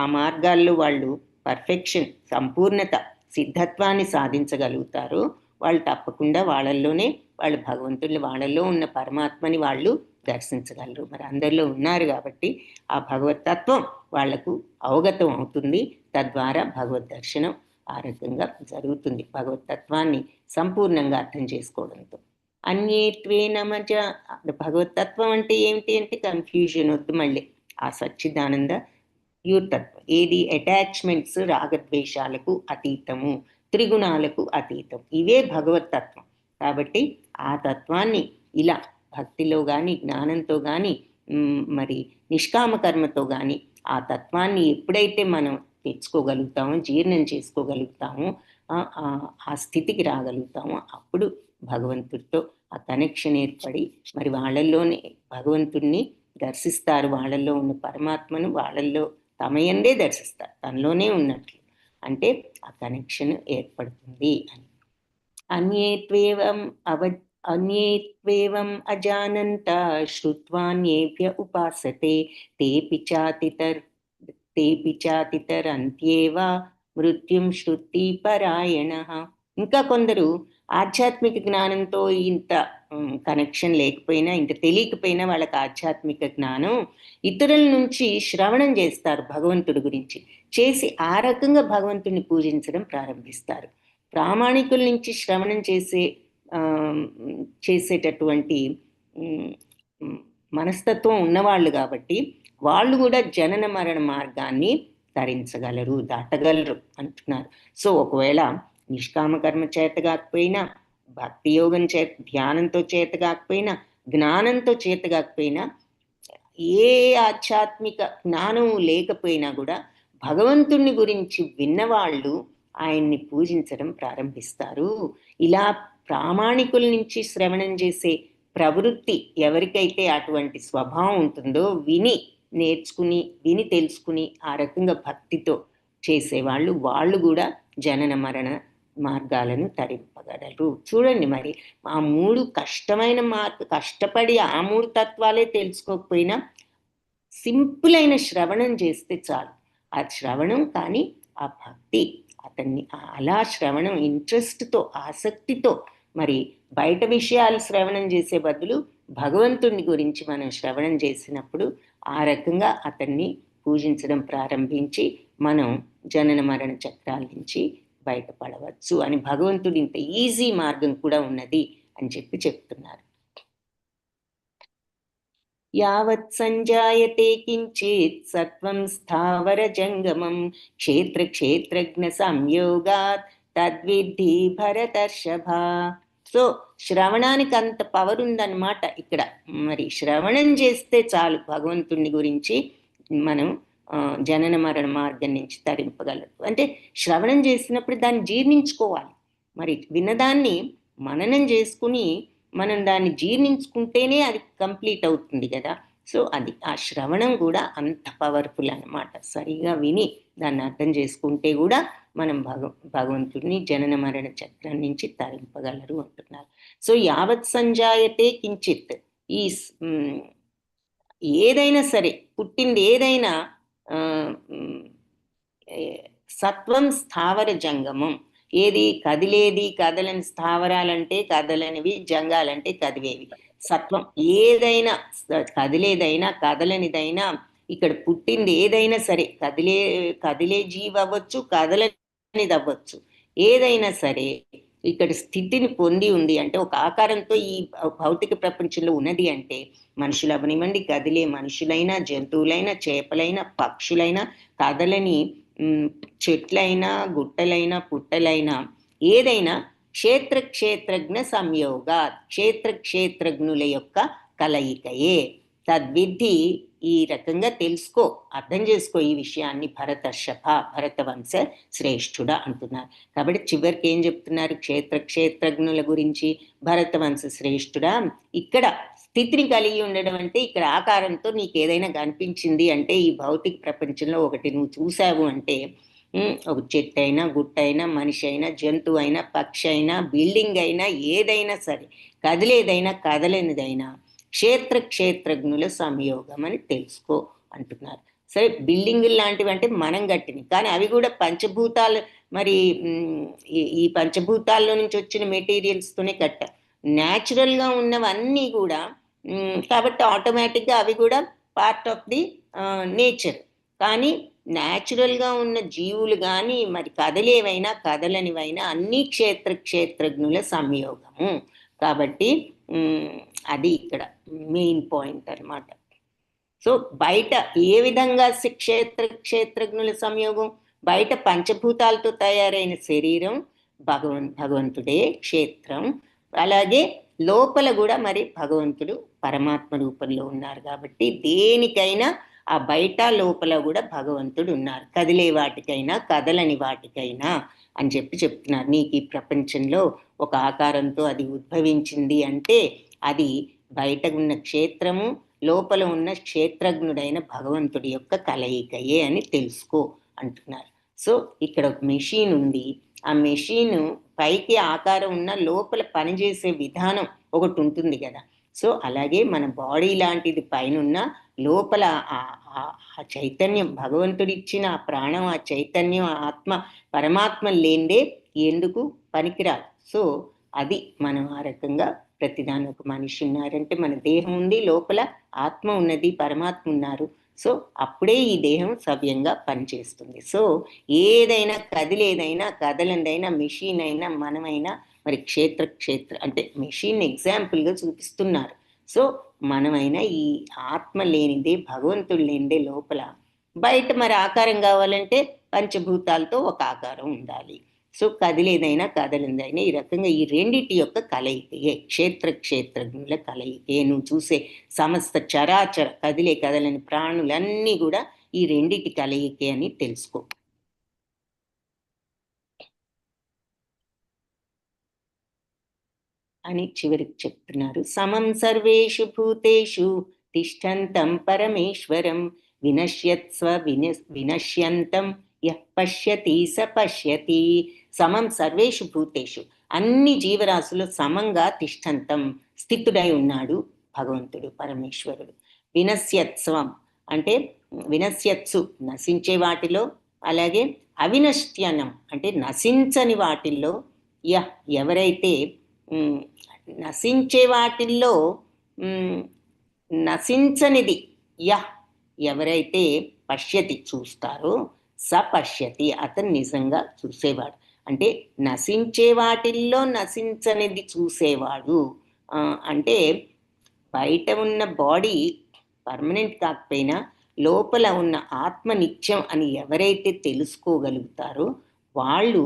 Speaker 1: ఆ మార్గాల్లో వాళ్ళు పర్ఫెక్షన్, సంపూర్ణత, సిద్ధత్వాన్ని సాధించగలుగుతారో వాళ్ళు తప్పకుండా వాళ్ళల్లోనే వాళ్ళు భగవంతుడిని, వాళ్ళల్లో ఉన్న పరమాత్మని వాళ్ళు దర్శించగలరు. మరి అందరిలో ఉన్నారు కాబట్టి ఆ భగవతత్వం వాళ్లకు అవగతం అవుతుంది. తద్వారా భగవద్ దర్శనం ఆ రకంగా జరుగుతుంది, భగవతత్వాన్ని సంపూర్ణంగా అర్థం చేసుకోవడంతో. అన్యేత్వేనమజ, భగవతత్వం అంటే ఏమిటి అంటే కన్ఫ్యూజన్ వద్దు, మళ్ళీ ఆ సచ్చిదానంద ప్యూర్ తత్వం. ఏది అటాచ్మెంట్స్, రాగద్వేషాలకు అతీతము, త్రిగుణాలకు అతీతం, ఇవే భగవతత్వం. కాబట్టి ఆ తత్వాన్ని ఇలా భక్తిలో కానీ, జ్ఞానంతో కానీ, మరి నిష్కామ కర్మతో కానీ ఆ తత్వాన్ని ఎప్పుడైతే మనం తెచ్చుకోగలుగుతామో, జీర్ణం చేసుకోగలుగుతామో, ఆ స్థితికి రాగలుగుతామో అప్పుడు భగవంతుడితో ఆ కనెక్షన్ ఏర్పడి మరి వాళ్ళల్లోనే భగవంతుడిని దర్శిస్తారు. వాళ్ళల్లో ఉన్న పరమాత్మను వాళ్ళల్లో తమయందే దర్శిస్తారు, తనలోనే ఉన్నట్లు. అంటే ఆ కనెక్షన్ ఏర్పడుతుంది అని. అన్యేత్వేవం అజానంత శ్రుత్వాన్యేభ్య ఉపాసతే తేపి చాతితరంత్యేవ మృత్యుం శృతి పరాయణ. ఇంకా కొందరు ఆధ్యాత్మిక జ్ఞానంతో ఇంత కనెక్షన్ లేకపోయినా, ఇంత తెలియకపోయినా వాళ్ళకి ఆధ్యాత్మిక జ్ఞానం, ఇతరుల నుంచి శ్రవణం చేస్తారు భగవంతుడి గురించి, చేసి ఆ రకంగా భగవంతుడిని పూజించడం ప్రారంభిస్తారు. ప్రామాణికుల నుంచి శ్రవణం చేసేటటువంటి మనస్తత్వం ఉన్నవాళ్ళు కాబట్టి వాళ్ళు కూడా జనన మరణ మార్గాన్ని తరించగలరు, దాటగలరు అంటున్నారు. సో ఒకవేళ నిష్కామ కర్మ చేత కాకపోయినా, భక్తి యోగం చేత, ధ్యానంతో చేత కాకపోయినా, జ్ఞానంతో చేత కాకపోయినా, ఏ ఆధ్యాత్మిక జ్ఞానం లేకపోయినా కూడా భగవంతుణ్ణి గురించి విన్నవాళ్ళు ఆయన్ని పూజించడం ప్రారంభిస్తారు. ఇలా ప్రామాణికుల నుంచి శ్రవణం చేసే ప్రవృత్తి ఎవరికైతే అటువంటి స్వభావం ఉంటుందో, విని నేర్చుకుని, విని తెలుసుకుని ఆ రకంగా భక్తితో చేసేవాళ్ళు, వాళ్ళు కూడా జనన మరణ మార్గాలను తరింపగలరు. చూడండి, మరి ఆ 3 కష్టమైన కష్టపడి ఆ 3 తత్వాలే తెలుసుకోకపోయినా సింపుల్ అయిన శ్రవణం చేస్తే చాలు. ఆ శ్రవణం కానీ ఆ భక్తి అతన్ని అలా శ్రవణం ఇంట్రెస్ట్తో, ఆసక్తితో, మరి బయట విషయాలు శ్రవణం చేసే బదులు భగవంతుని గురించి మనం శ్రవణం చేసినప్పుడు ఆ రకంగా అతన్ని పూజించడం ప్రారంభించి మనం జనన మరణ చక్రాల నుంచి బయటపడవచ్చు అని భగవంతుడు ఇంత ఈజీ మార్గం కూడా ఉన్నది అని చెప్తున్నారు. యావత్ సంజాయతే కించిత్ సత్వం స్థావర జంగమం క్షేత్ర క్షేత్రజ్ఞ సంయోగాత్ తద్విద్ధి భరతర్షభ. సో శ్రవణానికి అంత పవర్ ఉందన్నమాట ఇక్కడ. మరి శ్రవణం చేస్తే చాలు భగవంతుని గురించి మనం జనన మరణ మార్గం నుంచి తరింపగలరు. అంటే శ్రవణం చేసినప్పుడు దాన్ని జీర్ణించుకోవాలి. మరి విన్నదాన్ని మననం చేసుకుని మనం దాన్ని జీర్ణించుకుంటేనే అది కంప్లీట్ అవుతుంది కదా. సో అది ఆ శ్రవణం కూడా అంత పవర్ఫుల్ అన్నమాట. సరిగా విని దాన్ని అర్థం చేసుకుంటే కూడా మనం భగవంతుడిని జనన మరణ చక్రం నుంచి తరింపగలరు అంటున్నారు. సో యావత్ సంజాయతే కించిత్, ఈ ఏదైనా సరే, పుట్టింది ఏదైనా సత్వం స్థావర జంగమం. ఏది కదిలేది, కదలని, స్థావరాలంటే కదలనివి, జంగాలంటే కదివేవి. సత్వం ఏదైనా, కదిలేదైనా కదలనిదైనా, ఇక్కడ పుట్టింది ఏదైనా సరే, కదిలే జీవి అవ్వచ్చు, కదలనిది అవ్వచ్చు, ఏదైనా సరే ఇక్కడ స్థితిని పొంది ఉంది అంటే, ఒక ఆకారంతో ఈ భౌతిక ప్రపంచంలో ఉన్నది అంటే, మనుషులు అవనివ్వండి, కదిలే మనుషులైనా, జంతువులైనా, చేపలైనా, పక్షులైనా, కదలని చెట్లైనా, గుట్టలైనా, పుట్టలైనా, ఏదైనా క్షేత్ర క్షేత్రజ్ఞ సంయోగ, క్షేత్ర క్షేత్రజ్ఞుల యొక్క కలయికయే. తద్విద్ధి, ఈ రకంగా తెలుసుకో, అర్థం చేసుకో ఈ విషయాన్ని భరతర్షభ, భరతవంశ శ్రేష్ఠుడా అంటున్నారు. కాబట్టి చివరికి ఏం చెప్తున్నారు? క్షేత్ర క్షేత్రజ్ఞుల గురించి భరతవంశ శ్రేష్ఠుడా, ఇక్కడ స్థితిని కలిగి ఉండడం అంటే, ఇక్కడ ఆకారంతో నీకు ఏదైనా కనిపించింది అంటే, ఈ భౌతిక ప్రపంచంలో ఒకటి నువ్వు చూసావు అంటే, ఒక చెట్టు అయినా, గుట్ట అయినా, మనిషి అయినా, జంతువు అయినా, పక్షి అయినా, బిల్డింగ్ అయినా, ఏదైనా సరే, కదిలేదైనా కదలేనిదైనా క్షేత్ర క్షేత్రజ్ఞుల సంయోగం అని తెలుసుకో అంటున్నారు. సరే, బిల్డింగులు లాంటివి అంటే మనం కట్టినవి, కానీ అవి కూడా పంచభూతాలు, మరి ఈ పంచభూతాల్లో నుంచి వచ్చిన మెటీరియల్స్తోనే కట్టారు. న్యాచురల్గా ఉన్నవన్నీ కూడా, కాబట్టి ఆటోమేటిక్గా అవి కూడా పార్ట్ ఆఫ్ ది నేచర్. కానీ న్యాచురల్గా ఉన్న జీవులు కానీ, మరి కదలేవైనా కదలనివైనా అన్ని క్షేత్ర క్షేత్రజ్ఞుల సంయోగము. కాబట్టి అది ఇక్కడ మెయిన్ పాయింట్ అన్నమాట. సో బయట ఏ విధంగా క్షేత్ర క్షేత్రజ్ఞుల సంయోగం? బయట పంచభూతాలతో తయారైన శరీరం భగవంతుడే క్షేత్రం. అలాగే లోపల కూడా మరి భగవంతుడు పరమాత్మ రూపంలో ఉన్నారు. కాబట్టి దేనికైనా ఆ బయట లోపల కూడా భగవంతుడు ఉన్నారు, కదిలే వాటికైనా కదలని వాటికైనా అని చెప్తున్నారు. నీకు ఈ ప్రపంచంలో ఒక ఆకారంతో అది ఉద్భవించింది అంటే, అది బయట ఉన్న క్షేత్రము, లోపల ఉన్న క్షేత్రజ్ఞుడైన భగవంతుడి యొక్క కలయికయే అని తెలుసుకో అంటున్నారు. సో ఇక్కడ ఒక మెషిన్ ఉంది, ఆ మెషిన్ పైకి ఆకారం ఉన్న లోపల పనిచేసే విధానం ఒకటి ఉంటుంది కదా. సో అలాగే మన బాడీ లాంటిది పైన లోపల ఆ చైతన్యం, భగవంతుడిచ్చిన ఆ ప్రాణం, ఆ చైతన్యం, ఆ ఆత్మ, పరమాత్మ లేనిదే ఎందుకు పనికిరాదు. సో అది మనం ఆ రకంగా ప్రతిదాని ఒక మనిషి ఉన్నారంటే మన దేహం ఉంది, లోపల ఆత్మ ఉన్నది, పరమాత్మ ఉన్నారు. సో అప్పుడే ఈ దేహం సవ్యంగా పనిచేస్తుంది. సో ఏదైనా కదిలేదైనా, కదలందైనా, మెషిన్ అయినా, మనమైనా, మరి క్షేత్ర అంటే మెషిన్ ఎగ్జాంపుల్గా చూపిస్తున్నారు. సో మనమైనా ఈ ఆత్మ లేనిదే, భగవంతుడు లేనిదే లోపల, బయట మరి ఆకారం కావాలంటే పంచభూతాలతో ఒక ఆకారం ఉండాలి. సో కదిలేదైనా, కదలిందైనా ఈ రకంగా ఈ రెండిటి యొక్క కలయికే క్షేత్రజ్ఞుల కలయికే. నువ్వు చూసే సమస్త చరాచర కదిలే కదలని ప్రాణులన్నీ కూడా ఈ రెండిటి కలయికే అని తెలుసుకో. అని చివరికి చెప్తున్నారు. సమం సర్వేషు భూతేషు తిష్టంతం పరమేశ్వరం వినశ్యత్స్వ వినశ్యంతం యః పశ్యతి స పశ్యతి. సమం సర్వేషు భూతేషు, అన్ని జీవరాశులు సమంగా తిష్టంతం స్థితుడై ఉన్నాడు భగవంతుడు, పరమేశ్వరుడు. వినశ్యత్స్వం అంటే వినశ్యత్సు నశించే వాటిలో, అలాగే అవినశ్యనం అంటే నశించని వాటిల్లో, ఎవరైతే నశించే వాటిల్లో నశించనిది ఎవరైతే పశ్యతి చూస్తారో స పశ్యతి అతను నిజంగా చూసేవాడు. అంటే నశించే వాటిల్లో నశించనిది చూసేవాడు. అంటే బయట ఉన్న బాడీ పర్మనెంట్ కాకపోయినా లోపల ఉన్న ఆత్మ నిత్యం అని ఎవరైతే తెలుసుకోగలుగుతారో వాళ్ళు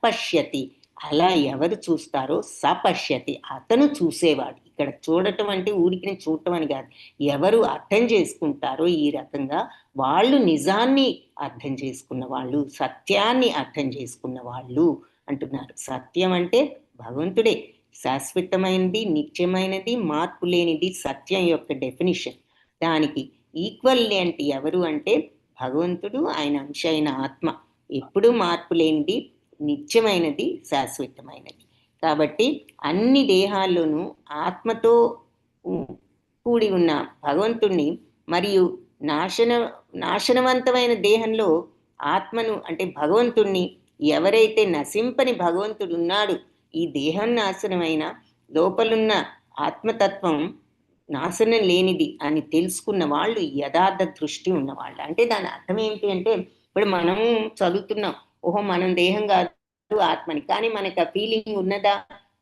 Speaker 1: పశ్యతి, అలా ఎవరు చూస్తారో సపశ్యతి అతను చూసేవాడు. ఇక్కడ చూడటం అంటే ఊరికి చూడటం అని కాదు, ఎవరు అర్థం చేసుకుంటారో ఈ రకంగా వాళ్ళు నిజాన్ని అర్థం చేసుకున్న వాళ్ళు, సత్యాన్ని అర్థం చేసుకున్న వాళ్ళు అంటున్నారు. సత్యం అంటే భగవంతుడే, శాశ్వతమైనది, నిత్యమైనది, మార్పు లేనిది సత్యం యొక్క డెఫినిషన్. దానికి ఈక్వల్లెంట్ ఎవరు అంటే భగవంతుడు, ఆయన అంశ అయిన ఆత్మ. ఎప్పుడూ మార్పు లేనిది, నిత్యమైనది, శాశ్వతమైనది. కాబట్టి అన్ని దేహాల్లోనూ ఆత్మతో కూడి ఉన్న భగవంతుణ్ణి మరియు నాశనవంతమైన దేహంలో ఆత్మను అంటే భగవంతుణ్ణి ఎవరైతే నశింపని భగవంతుడు ఉన్నాడు, ఈ దేహం నాశనమైన లోపలున్న ఆత్మతత్వం నాశనం లేనిది అని తెలుసుకున్న వాళ్ళు యథార్థ దృష్టి ఉన్నవాళ్ళు. అంటే దాని అర్థం ఏంటి అంటే, ఇప్పుడు మనం చదువుతున్నాం, ఓహో మనం దేహం కాదు ఆత్మని, కానీ మనకు ఆ ఫీలింగ్ ఉన్నదా?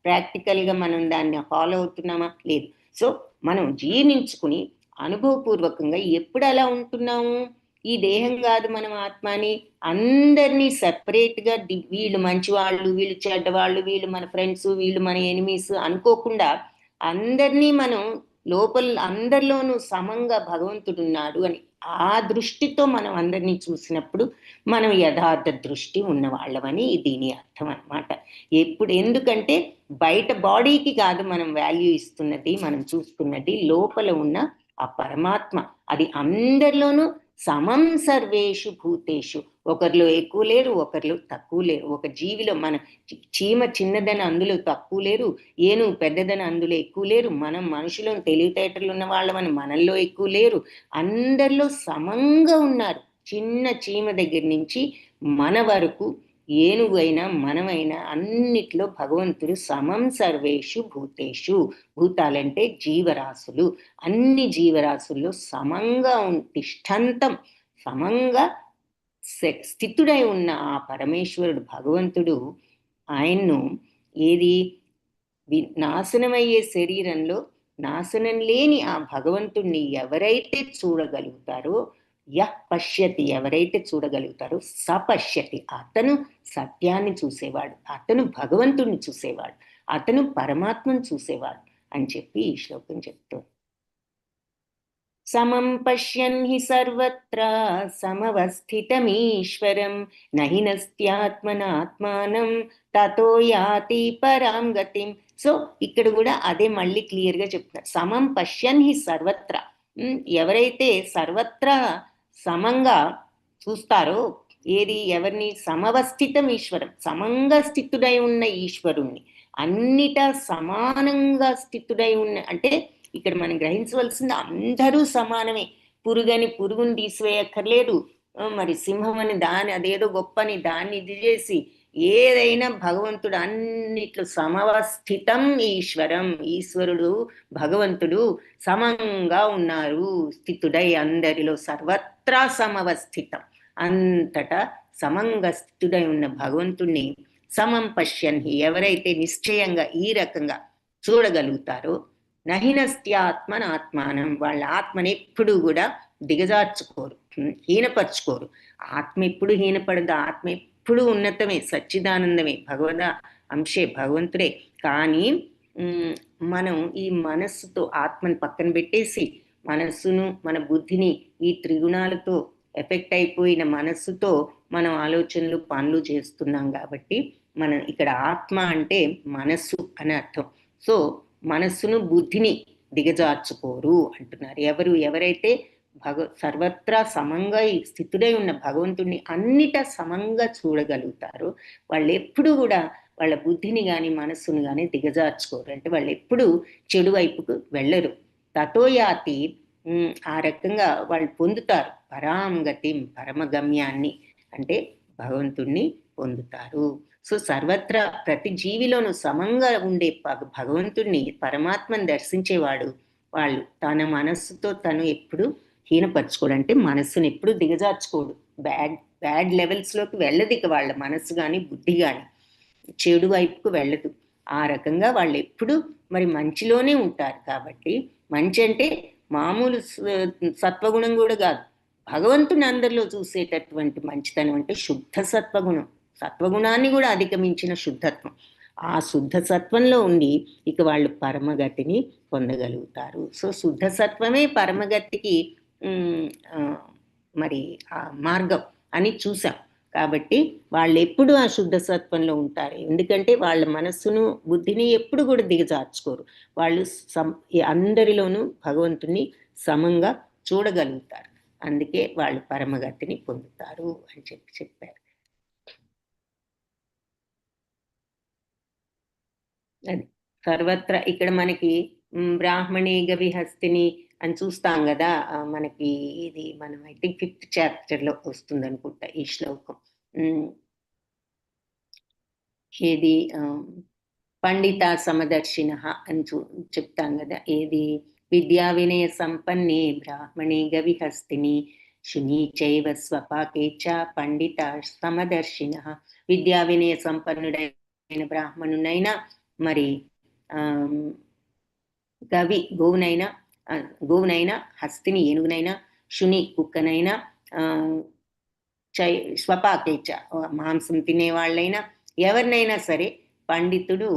Speaker 1: ప్రాక్టికల్గా మనం దాన్ని ఫాలో అవుతున్నామా? లేదు. సో మనం జీర్ణించుకుని అనుభవపూర్వకంగా ఎప్పుడు అలా ఉంటున్నాము, ఈ దేహం కాదు మనం ఆత్మని, అందరినీ సెపరేట్గా వీళ్ళు మంచివాళ్ళు, వీళ్ళు చెడ్డవాళ్ళు, వీళ్ళు మన ఫ్రెండ్స్, వీళ్ళు మన ఎనిమీస్ అనుకోకుండా అందరినీ మనం లోపల అందరిలోనూ సమంగా భగవంతుడు ఉన్నాడు అని ఆ దృష్టితో మనం అందరినీ చూసినప్పుడు మనం యథార్థ దృష్టి ఉన్నవాళ్ళమని దీని అర్థం అన్నమాట. ఎందుకంటే బయట బాడీకి కాదు మనం వాల్యూ ఇస్తున్నది, మనం చూస్తున్నది లోపల ఉన్న ఆ పరమాత్మ. అది అందరిలోనూ సమం సర్వేషు భూతేషు, ఒకరిలో ఎక్కువ లేరు, ఒకరిలో తక్కువ లేరు. ఒక జీవిలో మన చీమ చిన్నదని అందులో తక్కువ లేరు, ఏనుగు పెద్దదని అందులో ఎక్కువ లేరు, మనం మనుషులు తెలివితేటలు ఉన్న వాళ్ళమని మనల్లో ఎక్కువ లేరు, అందరిలో సమంగా ఉన్నారు. చిన్న చీమ దగ్గర నుంచి మన వరకు, ఏనుగు అయినా మనమైనా అన్నిట్లో భగవంతుడు సమం సర్వేషు భూతేషు. భూతాలంటే జీవరాశులు, అన్ని జీవరాశుల్లో సమంగా తిష్టంతం సమంగా స్థితుడై ఉన్న ఆ పరమేశ్వరుడు భగవంతుడు, ఆయన్ను ఏది నాశనమయ్యే శరీరంలో నాశనం లేని ఆ భగవంతుణ్ణి ఎవరైతే చూడగలుగుతారో పశ్యతి, ఎవరైతే చూడగలుగుతారో సపశ్యతి, అతను సత్యాన్ని చూసేవాడు, అతను భగవంతుణ్ణి చూసేవాడు, అతను పరమాత్మను చూసేవాడు అని చెప్పి ఈ శ్లోకం చెప్తోంది. సమం పశ్యన్ హి సర్వత్ర సమవస్థితమీశ్వరం నహి నస్త్యాత్మనాత్మానం తతో యాతి పరాం గతిం. సో ఇక్కడ కూడా అదే మళ్ళీ క్లియర్గా చెప్తున్నారు. సమం పశ్యన్ హి సర్వత్ర, ఎవరైతే సర్వత్రా సమంగా చూస్తారో, ఏది ఎవరిని సమవస్థితం ఈశ్వరం, సమంగా స్థితుడై ఉన్న ఈశ్వరుణ్ణి, అన్నిటా సమానంగా స్థితుడై ఉన్న, అంటే ఇక్కడ మనం గ్రహించవలసింది అందరూ సమానమే. పురుగుని తీసివేయక్కర్లేదు, మరి సింహం అని అదేదో గొప్పని దాన్ని ఇది చేసి ఏదైనా భగవంతుడు అన్నిట్లో సమవస్థితం ఈశ్వరం, ఈశ్వరుడు భగవంతుడు సమంగా ఉన్నారు, స్థితుడై అందరిలో సర్వత్రా సమవస్థితం, అంతటా సమంగా స్థితుడై ఉన్న భగవంతుణ్ణి సమం పశ్యన్హి ఎవరైతే నిశ్చయంగా ఈ రకంగా చూడగలుగుతారో నహినస్త్యాత్మనాత్మానం వాళ్ళ ఆత్మని ఎప్పుడు కూడా దిగజార్చుకోరు, హీనపరచుకోరు. ఆత్మ ఎప్పుడు హీనపడదు, ఆత్మ ఎప్పుడు ఉన్నతమే, సచ్చిదానందమే, భగవద అంశే, భగవంతుడే. కానీ మనం ఈ మనస్సుతో ఆత్మని పక్కన పెట్టేసి మనస్సును మన బుద్ధిని ఈ త్రిగుణాలతో ఎఫెక్ట్ అయిపోయిన మనస్సుతో మనం ఆలోచనలు పనులు చేస్తున్నాం. కాబట్టి మనం ఇక్కడ ఆత్మ అంటే మనస్సు అని అర్థం. సో మనస్సును బుద్ధిని దిగజార్చుకోరు అంటున్నారు. ఎవరైతే సర్వత్రా సమంగా ఈ స్థితుడై ఉన్న భగవంతుడిని అన్నిటా సమంగా చూడగలుగుతారో వాళ్ళు ఎప్పుడు కూడా వాళ్ళ బుద్ధిని కానీ మనస్సును కానీ దిగజార్చుకోరు. అంటే వాళ్ళు ఎప్పుడు చెడు వైపుకు వెళ్ళరు. తతోయాతి ఆ రకంగా వాళ్ళు పొందుతారు పరాంగతి, పరమగమ్యాన్ని, అంటే భగవంతుణ్ణి పొందుతారు. సో సర్వత్రా ప్రతి జీవిలోనూ సమంగా ఉండే భగవంతుణ్ణి, పరమాత్మని దర్శించేవాడు వాళ్ళు తన మనస్సుతో తను ఎప్పుడు హీనపరచుకోడు, అంటే మనస్సును ఎప్పుడు దిగజార్చుకోడు. బ్యాడ్ లెవెల్స్లోకి వెళ్ళదు ఇక వాళ్ళ మనస్సు కానీ బుద్ధి కానీ, చెడు వైపుకు వెళ్ళదు. ఆ రకంగా వాళ్ళు ఎప్పుడు మరి మంచిలోనే ఉంటారు. కాబట్టి మంచి అంటే మామూలు సత్వగుణం కూడా కాదు, భగవంతుని అందరిలో చూసేటటువంటి మంచితనం అంటే శుద్ధ సత్వగుణం, సత్వగుణాన్ని కూడా అధిగమించిన శుద్ధత్వం. ఆ శుద్ధ సత్వంలో ఉండి ఇక వాళ్ళు పరమగతిని పొందగలుగుతారు. సో శుద్ధ సత్వమే పరమగతికి మరి ఆ మార్గం అని చూసాం. కాబట్టి వాళ్ళు ఎప్పుడు ఆ శుద్ధ సత్వంలో ఉంటారు, ఎందుకంటే వాళ్ళ మనస్సును బుద్ధిని ఎప్పుడు కూడా దిగజార్చుకోరు. వాళ్ళు అందరిలోనూ భగవంతుని సమంగా చూడగలుగుతారు, అందుకే వాళ్ళు పరమగతిని పొందుతారు అని చెప్పారు. అది సర్వత్రా ఇక్కడ మనకి బ్రాహ్మణి గవిహస్తిని అని చూస్తాం కదా, మనకి ఇది మనం ఐ థింక్ 5th చాప్టర్లో వస్తుంది అనుకుంటా ఈ శ్లోకం. ఏది పండిత సమదర్శిన అని చెప్తాం కదా, ఏది విద్యా వినయ సంపన్నే బ్రాహ్మణి గవిహస్తిని శుని చైవ స్వపాకే చ పండిత సమదర్శిన. విద్యా వినయ సంపన్నుడైన బ్రాహ్మణునైనా, మరి గవి గోవునైనా, హస్తిని ఏనుగునైనా, శుని కుక్కనైనా, స్వపాకేచ మాంసం తినేవాళ్ళైనా ఎవరినైనా సరే పండితుడు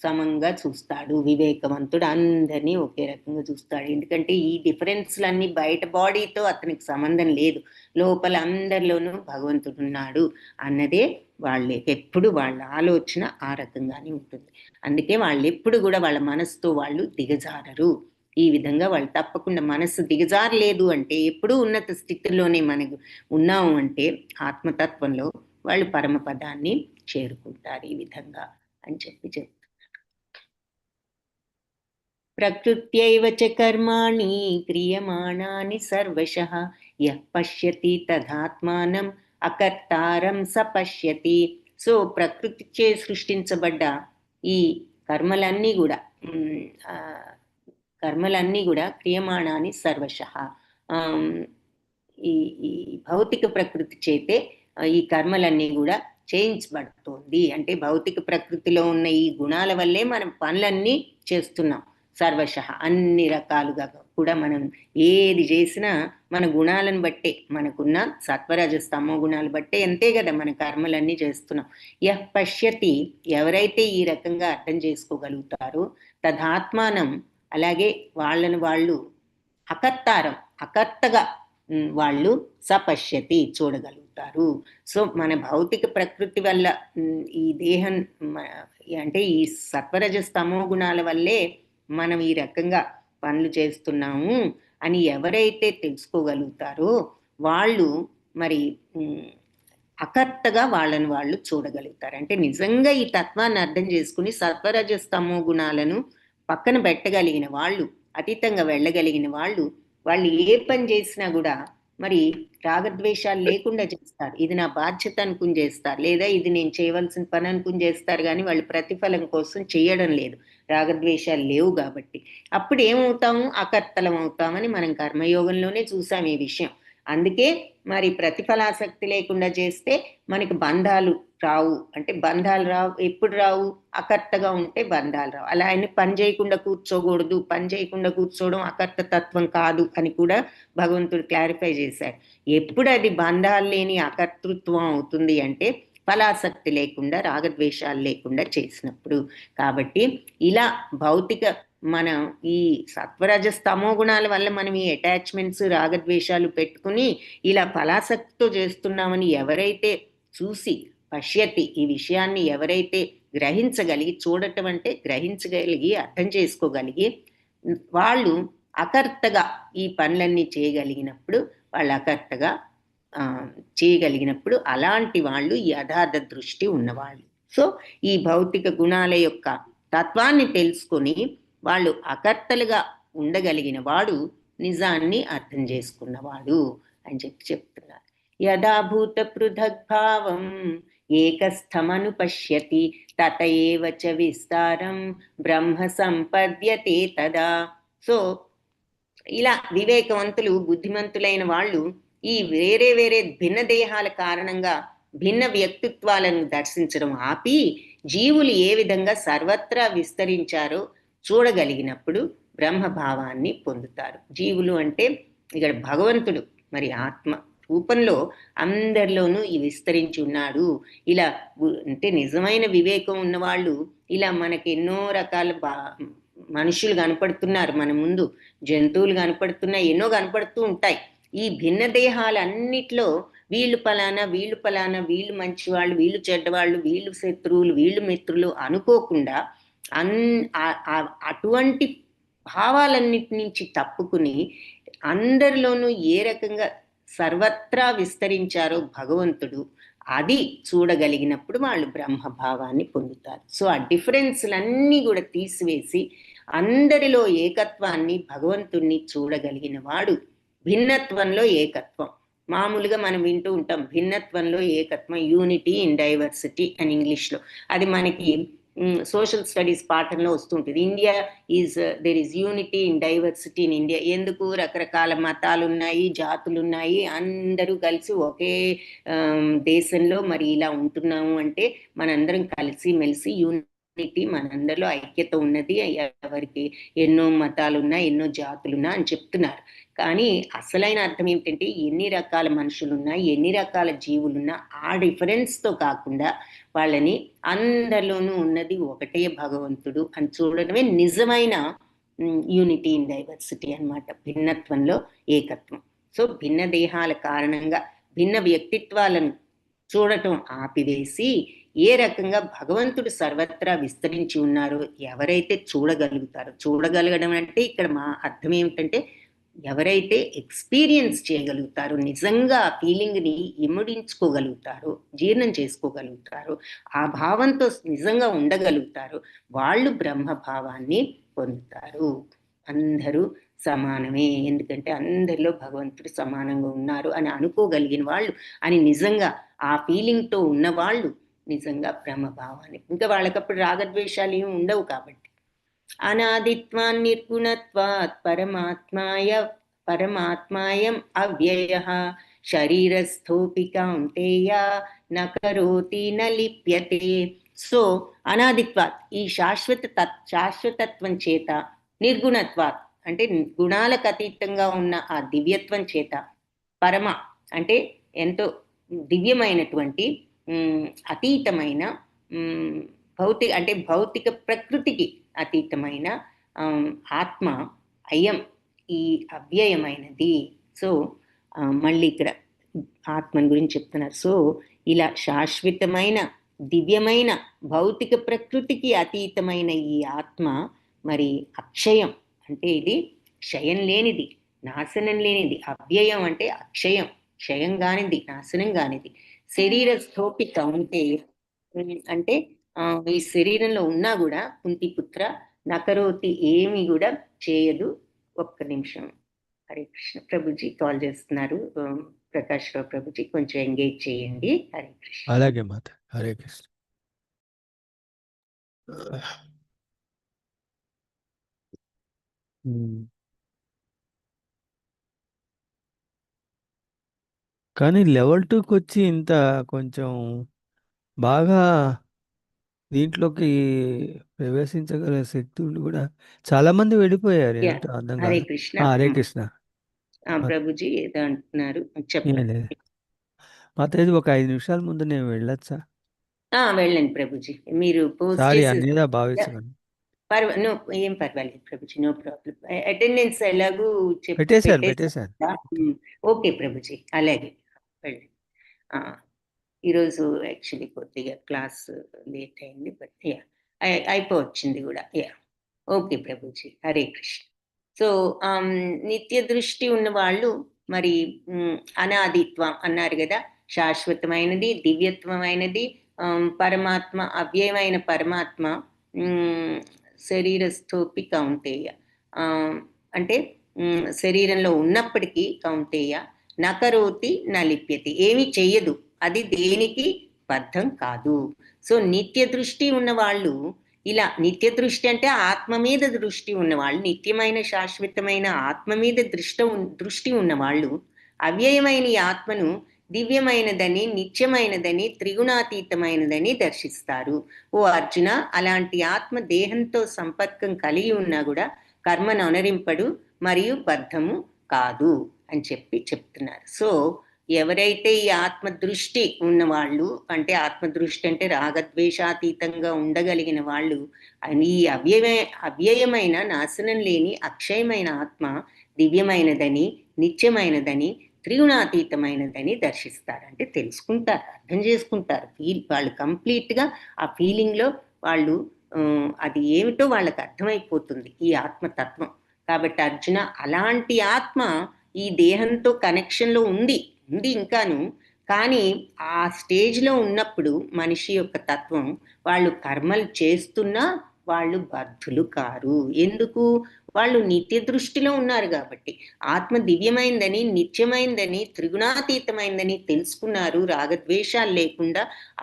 Speaker 1: సమంగా చూస్తాడు, వివేకవంతుడు అందరినీ ఒకే రకంగా చూస్తాడు. ఎందుకంటే ఈ డిఫరెన్స్లన్నీ బయట బాడీతో అతనికి సంబంధం లేదు, లోపల అందరిలోనూ భగవంతుడు ఉన్నాడు అన్నదే వాళ్ళే ఎప్పుడు వాళ్ళ ఆలోచన ఆ రకంగానే ఉంటుంది. అందుకే వాళ్ళు ఎప్పుడు కూడా వాళ్ళ మనసుతో వాళ్ళు దిగజారరు. ఈ విధంగా వాళ్ళు తప్పకుండా మనస్సు దిగజారలేదు అంటే ఎప్పుడూ ఉన్నత స్థితిలోనే మనకు ఉన్నాము అంటే ఆత్మతత్వంలో వాళ్ళు పరమపదాన్ని చేరుకుంటారు ఈ విధంగా అని చెప్తున్నారు. ప్రకృత్యైవ చ కర్మాణి క్రియమాణాని సర్వశః యః పశ్యతి తదాత్మానం అకర్తారం స పశ్యతి. సో ప్రకృతిచే సృష్టించబడ్డ ఈ కర్మలన్నీ కూడా క్రియమాణాన్ని సర్వశః, ఈ భౌతిక ప్రకృతి చేతే ఈ కర్మలన్నీ కూడా చేయించబడుతోంది. అంటే భౌతిక ప్రకృతిలో ఉన్న ఈ గుణాల వల్లే మనం పనులన్నీ చేస్తున్నాం. సర్వశః అన్ని రకాలుగా కూడా మనం ఏది చేసినా మన గుణాలను బట్టే, మనకున్న సత్వరజస్తమో గుణాలు బట్టే అంతే కదా మన కర్మలన్నీ చేస్తున్నాం. యః పశ్యతి ఎవరైతే ఈ రకంగా అర్థం చేసుకోగలుగుతారో తదాత్మానం, అలాగే వాళ్ళను వాళ్ళు అకర్తగా వాళ్ళు సపశ్యతి చూడగలుగుతారు. సో మన భౌతిక ప్రకృతి వల్ల ఈ దేహం అంటే ఈ సత్వరజస్తమో గుణాల వల్లే మనం ఈ రకంగా పనులు చేస్తున్నాము అని ఎవరైతే తెలుసుకోగలుగుతారో వాళ్ళు మరి అకర్తగా వాళ్ళని వాళ్ళు చూడగలుగుతారు. అంటే నిజంగా ఈ తత్వాన్ని అర్థం చేసుకుని సత్వరజస్తమో గుణాలను పక్కన పెట్టగలిగిన వాళ్ళు, అతీతంగా వెళ్ళగలిగిన వాళ్ళు ఏ పని చేసినా కూడా మరి రాగద్వేషాలు లేకుండా చేస్తారు, ఇది నా బాధ్యత అనుకుని చేస్తారు, లేదా ఇది నేను చేయవలసిన పని అనుకుని చేస్తారు, కానీ వాళ్ళు ప్రతిఫలం కోసం చేయడం లేదు, రాగద్వేషాలు లేవు కాబట్టి. అప్పుడు ఏమవుతాము? అకర్తలం అవుతామని మనం కర్మయోగంలోనే చూసాం ఈ విషయం. అందుకే మరి ప్రతిఫలాసక్తి లేకుండా చేస్తే మనకి బంధాలు రావు. అంటే బంధాలు రావు, ఎప్పుడు రావు? అకర్తగా ఉంటే బంధాలు రావు. అలా ఆయన పని చేయకుండా కూర్చోకూడదు, పని చేయకుండా కూర్చోవడం అకర్త తత్వం కాదు అని కూడా భగవంతుడు క్లారిఫై చేశారు. ఎప్పుడు అది బంధాలు లేని అకర్తృత్వం అవుతుంది అంటే ఫలాసక్తి లేకుండా, రాగద్వేషాలు లేకుండా చేసినప్పుడు. కాబట్టి ఇలా భౌతిక మనం ఈ సత్వరజస్తమో గుణాల వల్ల మనం ఈ అటాచ్మెంట్స్, రాగద్వేషాలు పెట్టుకుని ఇలా ఫలాసక్తితో చేస్తున్నామని ఎవరైతే చూసి పశ్యతి, ఈ విషయాన్ని ఎవరైతే గ్రహించగలిగి, చూడటం అంటే గ్రహించగలిగి అర్థం చేసుకోగలిగి వాళ్ళు అకర్తగా ఈ పనులన్నీ చేయగలిగినప్పుడు, వాళ్ళు అకర్తగా చేయగలిగినప్పుడు అలాంటి వాళ్ళు యథార్థ దృష్టి ఉన్నవాళ్ళు. సో ఈ భౌతిక గుణాల యొక్క తత్వాన్ని తెలుసుకొని వాళ్ళు అకర్తలుగా ఉండగలిగిన వాడు నిజాన్ని అర్థం చేసుకున్నవాడు అని చెప్తున్నారు. యథాభూత పృథగ్భావం ఏకస్థమను పశ్యతి తత ఏవ చ విస్తారం బ్రహ్మ సంపద్యతే తదా. సో ఇలా వివేకవంతులు, బుద్ధిమంతులైన వాళ్ళు ఈ వేరే వేరే భిన్న దేహాల కారణంగా భిన్న వ్యక్తిత్వాలను దర్శించడం ఆపి జీవులు ఏ విధంగా సర్వత్రా విస్తరించారో చూడగలిగినప్పుడు బ్రహ్మభావాన్ని పొందుతారు. జీవులు అంటే ఇక్కడ భగవంతుడు మరి ఆత్మ రూపంలో అందరిలోనూ ఈ విస్తరించి ఉన్నాడు. ఇలా అంటే నిజమైన వివేకం ఉన్నవాళ్ళు ఇలా మనకి ఎన్నో రకాల మనుషులు కనపడుతున్నారు మన ముందు, జంతువులు కనపడుతున్నాయి, ఎన్నో కనపడుతూ ఉంటాయి. ఈ భిన్న దేహాలన్నిట్లో వీళ్ళు పలానా, వీళ్ళు పలానా, వీళ్ళు మంచివాళ్ళు, వీళ్ళు చెడ్డవాళ్ళు, వీళ్ళు శత్రువులు, వీళ్ళు మిత్రులు అనుకోకుండా అటువంటి భావాలన్నిటి నుంచి తప్పుకుని అందరిలోనూ ఏ రకంగా సర్వత్రా విస్తరించారో భగవంతుడు, అది చూడగలిగినప్పుడు వాళ్ళు బ్రహ్మభావాన్ని పొందుతారు. సో ఆ డిఫరెన్స్లన్నీ కూడా తీసివేసి అందరిలో ఏకత్వాన్ని, భగవంతుణ్ణి చూడగలిగిన వాడు భిన్నత్వంలో ఏకత్వం. మామూలుగా మనం వింటూ ఉంటాం భిన్నత్వంలో ఏకత్వం, యూనిటీ ఇన్ డైవర్సిటీ అని ఇంగ్లీష్లో. అది మనకి సోషల్ స్టడీస్ పాఠంలో వస్తుంటుంది. India there is unity in diversity in India. ఎందుకు? రకరకాల మతాలు ఉన్నాయి, జాతులు ఉన్నాయి, అందరూ కలిసి ఒకే దేశంలో మరి ఇలా ఉంటున్నాము అంటే మనందరం కలిసి మెలిసి యూనిటీ, మనందరిలో ఐక్యత ఉన్నది, ఎవరికి ఎన్నో మతాలున్నా ఎన్నో జాతులున్నా అని చెప్తున్నారు. కానీ అసలైన అర్థం ఏమిటంటే ఎన్ని రకాల మనుషులున్నా, ఎన్ని రకాల జీవులున్నా ఆ డిఫరెన్స్తో కాకుండా వాళ్ళని అందరిలోనూ ఉన్నది ఒకటే భగవంతుడు అని చూడడమే నిజమైన యూనిటీ ఇన్ డైవర్సిటీ అన్నమాట, భిన్నత్వంలో ఏకత్వం. సో భిన్న దేహాల కారణంగా భిన్న వ్యక్తిత్వాలను చూడటం ఆపివేసి ఏ రకంగా భగవంతుడు సర్వత్రా విస్తరించి ఉన్నారో ఎవరైతే చూడగలుగుతారో, చూడగలగడం అంటే ఇక్కడ మా అర్థం ఏమిటంటే ఎవరైతే ఎక్స్పీరియన్స్ చేయగలుగుతారో, నిజంగా ఆ ఫీలింగ్ని ఇముడించుకోగలుగుతారో, జీర్ణం చేసుకోగలుగుతారో, ఆ భావంతో నిజంగా ఉండగలుగుతారో వాళ్ళు బ్రహ్మభావాన్ని పొందుతారు. అందరూ సమానమే, ఎందుకంటే అందరిలో భగవంతుడు సమానంగా ఉన్నారు అని అనుకోగలిగిన వాళ్ళు, అని నిజంగా ఆ ఫీలింగ్తో ఉన్నవాళ్ళు నిజంగా బ్రహ్మభావాన్ని, ఇంకా వాళ్ళకప్పుడు రాగద్వేషాలు ఏమి ఉండవు కాబట్టి. అనాదిత్వాన్ నిర్గుణత్వాత్ పరమాత్మాయం అవ్యయః శరీరస్థోపి కౌంతేయ న కరోతి న లిప్యతే. సో అనాదిత్వాత్ ఈ శాశ్వతత్వం చేత, నిర్గుణత్వాత్ అంటే గుణాలకు అతీతంగా ఉన్న ఆ దివ్యత్వం చేత, పరమ అంటే ఎంతో దివ్యమైనటువంటి అతీతమైన భౌతిక ప్రకృతికి అతీతమైన ఆత్మ అయం ఈ అవ్యయమైనది. సో మళ్ళీ ఇక్కడ ఆత్మని గురించి చెప్తున్నారు. సో ఇలా శాశ్వతమైన దివ్యమైన భౌతిక ప్రకృతికి అతీతమైన ఈ ఆత్మ మరి అక్షయం, అంటే ఇది క్షయం లేనిది, నాశనం లేనిది. అవ్యయం అంటే అక్షయం, క్షయం కానిది, నాశనం కానిది. శరీర స్థోపి కౌంతేయ అంటే ఈ శరీరంలో ఉన్నా కూడా కుంతిపుత్ర నకరోతి ఏమి కూడా చేయదు. ఒక్క నిమిషం. హరే కృష్ణ. ప్రభుజీ కాల్ చేస్తున్నారు. ప్రకాష్ రావు ప్రభుజీ కొంచెం ఎంగేజ్ చేయండి. హరే కృష్ణ.
Speaker 4: అలాగే మాత. హరే కృష్ణ. కానీ లెవెల్ 2కి వచ్చి ఇంత కొంచెం బాగా దీంట్లోకి ప్రవేశించగల శక్తులు కూడా చాలా మంది వెళ్ళిపోయారు.
Speaker 1: యా,
Speaker 4: ఏంటో అర్థం
Speaker 1: హరే
Speaker 4: కాదు.
Speaker 1: కృష్ణ.
Speaker 4: హరే కృష్ణ.
Speaker 1: ప్రభుజీ ఏదో అంటున్నారు,
Speaker 4: ఏం
Speaker 1: చెప్పండి.
Speaker 4: లేదు మాతాజీ, ఒక 5 నిమిషాల ముందు నేను వెళ్ళొచ్చా?
Speaker 1: వెళ్ళండి ప్రభుజీ. మీరు పోస్ట్
Speaker 4: సారీ,
Speaker 1: చేసి
Speaker 4: అన్నిదా భావించకండి.
Speaker 1: నో, ఏం పర్వాలేదు ప్రభుజీ, నో ప్రాబ్లం. అటెండెన్స్ ఎలాగూ
Speaker 4: పెట్టేశాను.
Speaker 1: ఓకే ప్రభుజీ, అలాగే వెళ్ళండి. ఈరోజు యాక్చువల్లీ కొద్దిగా క్లాస్ లేట్ అయింది, బట్ యా అయిపోవచ్చింది కూడా. Yeah, okay Prabhuji, Hare Krishna. So నిత్య దృష్టి ఉన్న వాళ్ళు మరి అనాదిత్వం అన్నారు కదా, శాశ్వతమైనది, దివ్యత్వమైనది, పరమాత్మ, అవ్యయమైన పరమాత్మ, శరీరస్థోపి కౌంతేయ, అంటే శరీరంలో ఉన్నప్పటికీ కౌంతేయ నకరోతి నలిప్యతి, ఏమి చెయ్యదు, అది దేనికి బద్ధం కాదు. సో నిత్య దృష్టి ఉన్నవాళ్ళు ఇలా, నిత్య దృష్టి అంటే ఆత్మ మీద దృష్టి ఉన్నవాళ్ళు, నిత్యమైన శాశ్వతమైన ఆత్మ మీద దృష్టి ఉన్నవాళ్ళు అవ్యయమైన ఈ ఆత్మను దివ్యమైనదని, నిత్యమైనదని, త్రిగుణాతీతమైనదని దర్శిస్తారు. ఓ అర్జున, అలాంటి ఆత్మ దేహంతో సంపర్కం కలిగి ఉన్నా కూడా కర్మను అనరింపడు మరియు బద్ధము కాదు అని చెప్తున్నారు. సో ఎవరైతే ఈ ఆత్మ దృష్టి ఉన్నవాళ్ళు, అంటే ఆత్మ దృష్టి అంటే రాగద్వేషాతీతంగా ఉండగలిగిన వాళ్ళు, ఈ అవ్యయమైన నాశనం లేని అక్షయమైన ఆత్మ దివ్యమైనదని, నిత్యమైనదని, త్రిగుణాతీతమైనదని దర్శిస్తారు. అంటే తెలుసుకుంటారు, అర్థం చేసుకుంటారు. వాళ్ళు కంప్లీట్గా ఆ ఫీలింగ్లో వాళ్ళు, అది ఏమిటో వాళ్ళకి అర్థమైపోతుంది ఈ ఆత్మతత్వం. కాబట్టి అర్జున, అలాంటి ఆత్మ ఈ దేహంతో కనెక్షన్లో ఉంది ఇంకాను. కానీ ఆ స్టేజ్లో ఉన్నప్పుడు మనిషి యొక్క తత్వం, వాళ్ళు కర్మలు చేస్తున్నా వాళ్ళు బద్ధులు కారు. ఎందుకు? వాళ్ళు నిత్య దృష్టిలో ఉన్నారు కాబట్టి. ఆత్మ దివ్యమైందని, నిత్యమైందని, త్రిగుణాతీతమైందని తెలుసుకున్నారు. రాగద్వేషాలు లేకుండా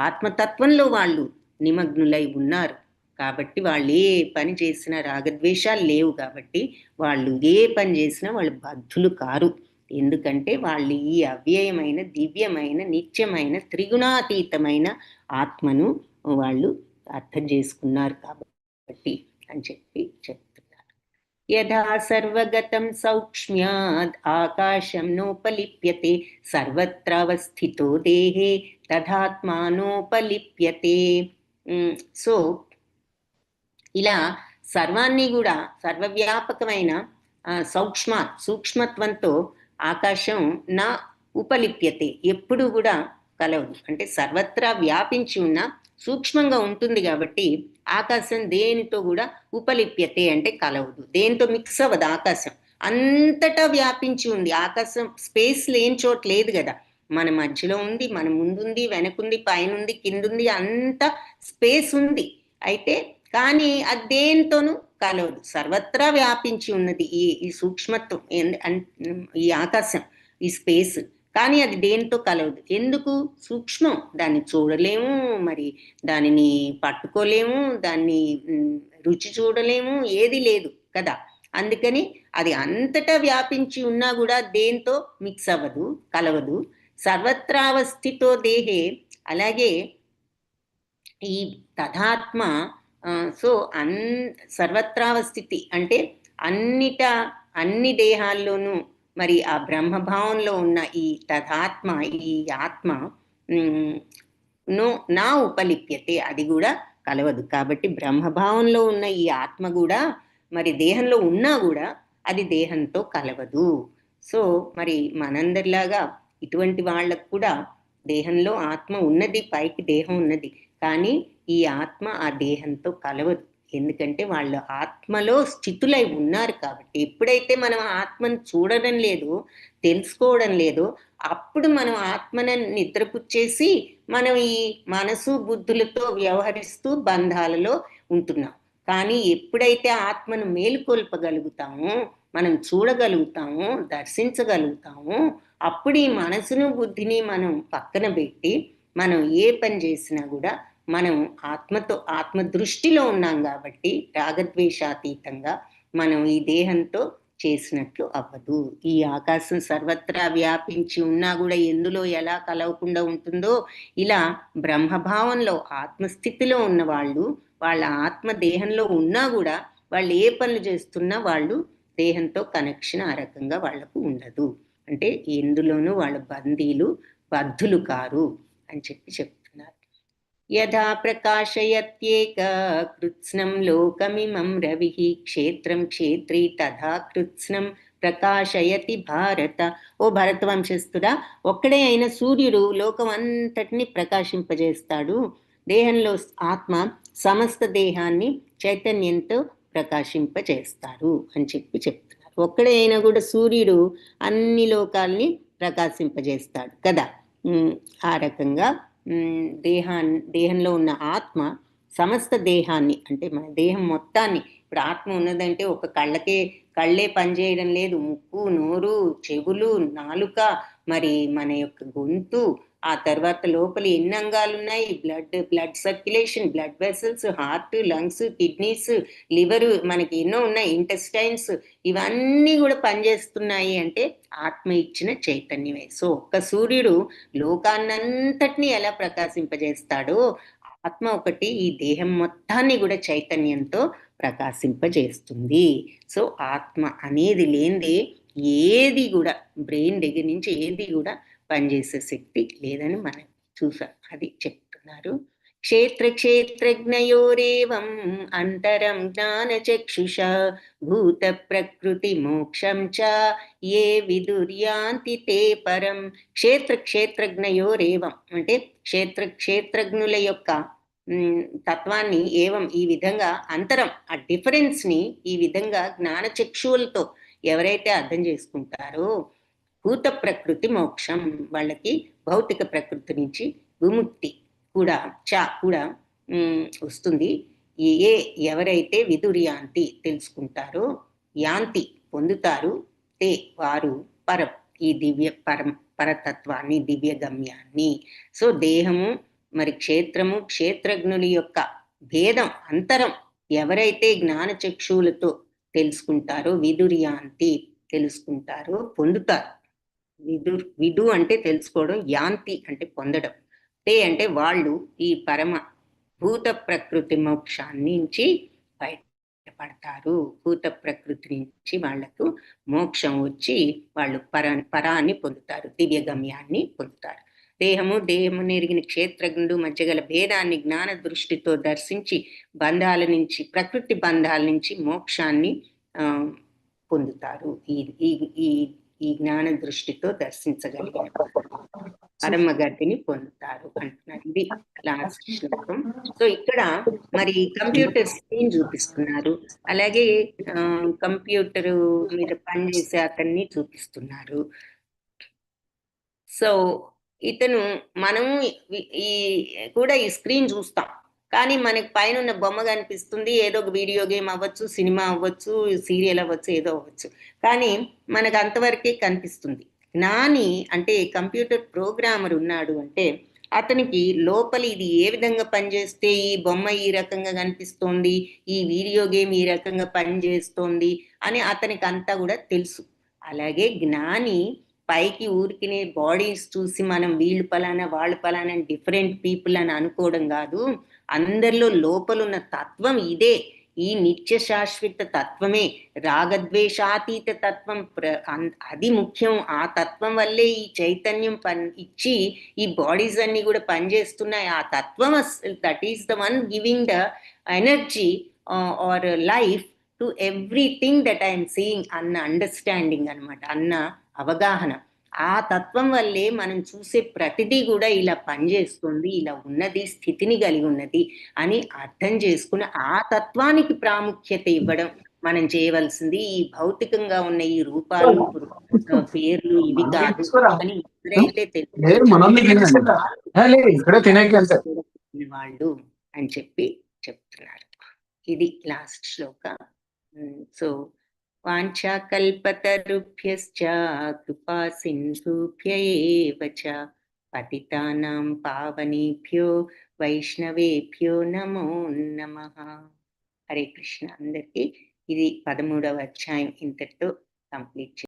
Speaker 1: ఆత్మతత్వంలో వాళ్ళు నిమగ్నులై ఉన్నారు. కాబట్టి వాళ్ళు ఏ పని చేసినా రాగద్వేషాలు లేవు కాబట్టి వాళ్ళు ఏ పని చేసినా వాళ్ళు బద్ధులు కారు. ఎందుకంటే వాళ్ళు ఈ అవ్యయమైన, దివ్యమైన, నిత్యమైన, త్రిగుణాతీతమైన ఆత్మను వాళ్ళు అర్థం చేసుకున్నారు కాబట్టి అని చెప్తున్నారు. యథా సర్వగతం సౌక్ష్మ్యాద్ ఆకాశం నోపలిప్యతే సర్వత్రావస్థితో దేహే తథాత్మానోపలిప్యతే. సో ఇలా సర్వాన్ని కూడా, సర్వవ్యాపకమైన సూక్ష్మత్వంతో ఆకాశం నా ఉపలిప్యతే, ఎప్పుడు కూడా కలవదు. అంటే సర్వత్రా వ్యాపించి ఉన్న సూక్ష్మంగా ఉంటుంది కాబట్టి ఆకాశం దేనితో కూడా ఉపలిప్యతే అంటే కలవదు, దేనితో మిక్స్ అవ్వదు. ఆకాశం అంతటా వ్యాపించి ఉంది. ఆకాశం స్పేస్ లేని చోట లేదు కదా, మన మధ్యలో ఉంది, మన ముందుంది, వెనకుంది, పైనుంది, కిందుంది, అంత స్పేస్ ఉంది. అయితే కానీ అది దేనితోనూ కలవదు, సర్వత్రా వ్యాపించి ఉన్నది ఈ సూక్ష్మత్వం, ఈ ఆకాశం, ఈ స్పేస్. కానీ అది దేనితో కలవదు. ఎందుకు? సూక్ష్మం, దాన్ని చూడలేము, మరి దానిని పట్టుకోలేము, దాన్ని రుచి చూడలేము, ఏది లేదు కదా. అందుకని అది అంతటా వ్యాపించి ఉన్నా కూడా దేంతో మిక్స్ అవ్వదు, కలవదు. సర్వత్రావస్థితో దేహే, అలాగే ఈ తథాత్మ, సో సర్వత్రావస్థితి అంటే అన్ని దేహాల్లోనూ మరి ఆ బ్రహ్మభావంలో ఉన్న ఈ తథాత్మ, ఈ ఆత్మ నా ఉపలిప్యతే, అది కూడా కలవదు. కాబట్టి బ్రహ్మభావంలో ఉన్న ఈ ఆత్మ కూడా మరి దేహంలో ఉన్నా కూడా అది దేహంతో కలవదు. సో మరి మనందరిలాగా ఇటువంటి వాళ్ళకు కూడా దేహంలో ఆత్మ ఉన్నది, పైకి దేహం ఉన్నది, కానీ ఈ ఆత్మ ఆ దేహంతో కలవదు. ఎందుకంటే వాళ్ళు ఆత్మలో స్థితులై ఉన్నారు కాబట్టి. ఎప్పుడైతే మనం ఆత్మను చూడడం లేదో, తెలుసుకోవడం లేదో, అప్పుడు మనం ఆత్మను నిద్రపుచ్చేసి మనం ఈ మనసు బుద్ధులతో వ్యవహరిస్తూ బంధాలలో ఉంటున్నాం. కానీ ఎప్పుడైతే ఆత్మను మేలుకొల్పగలుగుతామో, మనం చూడగలుగుతాము, దర్శించగలుగుతాము. అప్పుడు ఈ మనసును బుద్ధిని మనం పక్కన పెట్టి మనం ఏ పని చేసినా కూడా మనం ఆత్మ దృష్టిలో ఉన్నాం కాబట్టి రాగద్వేషాతీతంగా మనం ఈ దేహంతో చేసినట్లు అవ్వదు. ఈ ఆకాశం సర్వత్రా వ్యాపించి ఉన్నా కూడా ఎందులో ఎలా కలవకుండా ఉంటుందో ఇలా బ్రహ్మభావంలో ఆత్మస్థితిలో ఉన్న వాళ్ళు వాళ్ళ ఆత్మ దేహంలో ఉన్నా కూడా వాళ్ళు ఏ పనులు చేస్తున్నా వాళ్ళు దేహంతో కనెక్షన్ ఆ రకంగా వాళ్లకు ఉండదు. అంటే ఎందులోనూ వాళ్ళ బద్ధులు కారు అని చెప్తున్నారు. యథా ప్రకాశయత్యేక కృత్స్నం లోకమిమం రవిః క్షేత్రం క్షేత్రీ తథా కృత్స్నం ప్రకాశయతి భారత. ఓ భరతవంశస్థుడా, ఒక్కడే అయిన సూర్యుడు లోకం అంతటిని ప్రకాశింపజేస్తాడు. దేహంలో ఆత్మ సమస్త దేహాన్ని చైతన్యంతో ప్రకాశింపజేస్తాడు అని చెప్తున్నారు. ఒక్కడే అయినా కూడా సూర్యుడు అన్ని లోకాల్ని ప్రకాశింపజేస్తాడు కదా. ఆ రకంగా దేహంలో ఉన్న ఆత్మ సమస్త దేహాన్ని, అంటే మన దేహం మొత్తాన్ని, ఇప్పుడు ఆత్మ ఉన్నదంటే ఒక కళ్ళే పనిచేయడం లేదు, ముక్కు, నోరు, చెవులు, నాలుక, మరి మన యొక్క గొంతు, ఆ తర్వాత లోపల ఎన్ని అంగాలు ఉన్నాయి, blood circulation, blood vessels, heart, lungs, kidneys, liver, మనకి ఎన్నో ఉన్నాయి, ఇంటెస్టైన్స్, ఇవన్నీ కూడా పనిచేస్తున్నాయి అంటే ఆత్మ ఇచ్చిన చైతన్యమే. సో ఒక్క సూర్యుడు లోకాన్నంతటినీ ఎలా ప్రకాశింపజేస్తాడో ఆత్మ ఒకటి ఈ దేహం మొత్తాన్ని కూడా చైతన్యంతో ప్రకాశింపజేస్తుంది. సో ఆత్మ అనేది లేనిదే ఏది కూడా బ్రెయిన్ దగ్గర నుంచి ఏది కూడా పనిచేసే శక్తి లేదని మనం చూసాం. అది చెప్తున్నారు. క్షేత్రజ్ఞయోరేవం అంతరం జ్ఞానచక్షుష భూత ప్రకృతి మోక్షం చ ఏ విదుర్యాంతి తే పరం. క్షేత్రజ్ఞయోరేవం అంటే క్షేత్రజ్ఞుల యొక్క తత్వాన్ని ఏవం ఈ విధంగా అంతరం, ఆ డిఫరెన్స్ ని ఈ విధంగా జ్ఞానచక్షువులతో ఎవరైతే అర్థం చేసుకుంటారో భూత ప్రకృతి మోక్షం, వాళ్ళకి భౌతిక ప్రకృతి నుంచి విముక్తి కూడా వస్తుంది. ఎవరైతే విదుర్యాంతి తెలుసుకుంటారో, యాంతి పొందుతారు, తే వారు పరం ఈ పరతత్వాన్ని, దివ్య గమ్యాన్ని. సో దేహము మరి క్షేత్రము, క్షేత్రజ్ఞుల యొక్క భేదం, అంతరం ఎవరైతే జ్ఞానచక్షువులతో తెలుసుకుంటారో, విదుర్యాంతి తెలుసుకుంటారో, పొందుతారు. విదు అంటే తెలుసుకోవడం, యాంతి అంటే పొందడం, తే అంటే వాళ్ళు ఈ పరమ భూత ప్రకృతి మోక్షాన్ని నుంచి బయటపడతారు. భూత ప్రకృతి నుంచి వాళ్లకు మోక్షం వచ్చి వాళ్ళు పరాన్ని పొందుతారు, దివ్య గమ్యాన్ని పొందుతారు. దేహము నెరిగిన క్షేత్రజ్ఞుడు మధ్య గల భేదాన్ని జ్ఞాన దృష్టితో దర్శించి బంధాల నుంచి, ప్రకృతి బంధాల నుంచి మోక్షాన్ని పొందుతారు. ఈ జ్ఞాన దృష్టితో దర్శించగలిగిన పరమగతిని పొందుతారు అంటున్నారు. ఇది లాస్ట్ శ్లోకం. సో ఇక్కడ మరి కంప్యూటర్ స్క్రీన్ చూపిస్తున్నారు, అలాగే కంప్యూటర్ మీద పనిచేసే అతన్ని చూపిస్తున్నారు. సో ఇతను మనము కూడా ఈ స్క్రీన్ చూస్తాం, కానీ మనకి పైన ఉన్న బొమ్మ కనిపిస్తుంది. ఏదో ఒక వీడియో గేమ్ అవ్వచ్చు, సినిమా అవ్వచ్చు, సీరియల్ అవ్వచ్చు, ఏదో అవ్వచ్చు, కానీ మనకు అంతవరకే కనిపిస్తుంది. జ్ఞాని అంటే కంప్యూటర్ ప్రోగ్రామర్ ఉన్నాడు అంటే అతనికి లోపల ఇది ఏ విధంగా పనిచేస్తే ఈ బొమ్మ ఈ రకంగా కనిపిస్తోంది, ఈ వీడియో గేమ్ ఈ రకంగా పనిచేస్తోంది అని అతనికి అంతా కూడా తెలుసు. అలాగే జ్ఞాని పైకి ఊరికినే బాడీస్ చూసి మనం వీళ్ళు పలానా వాళ్ళు పలానా డిఫరెంట్ పీపుల్ అని అనుకోవడం కాదు. అందరిలో లోపలున్న తత్వం ఇదే, ఈ నిత్య శాశ్వత తత్వమే, రాగద్వేషాతీత తత్వం, అది ముఖ్యం. ఆ తత్వం వల్లే ఈ చైతన్యం ఇచ్చి ఈ బాడీస్ అన్ని కూడా పనిచేస్తున్నాయి. ఆ తత్వం, that is the one giving the energy or life to everything that I'm seeing అన్న అండర్స్టాండింగ్ అనమాట, అన్న అవగాహన. ఆ తత్వం వల్లే మనం చూసే ప్రతిదీ కూడా ఇలా పనిచేస్తుంది, ఇలా ఉన్నది, స్థితిని కలిగి ఉన్నది అని అర్థం చేసుకుని ఆ తత్వానికి ప్రాముఖ్యత ఇవ్వడం మనం చేయవలసింది. ఈ భౌతికంగా ఉన్న ఈ రూపాలు, పేర్లు ఇవి కాదు అని ఎవరైతే వాళ్ళు అని చెప్తున్నారు. ఇది లాస్ట్ శ్లోక. సో వాంఛాకల్పతరుభ్యశ్చ కృపా సింధుభ్య ఏవ చ పతితానాం పావనేభ్యో వైష్ణవేభ్యో నమో నమః. హరే కృష్ణ. అందరికీ ఇది 13వ అధ్యాయం ఇంతటితో కంప్లీట్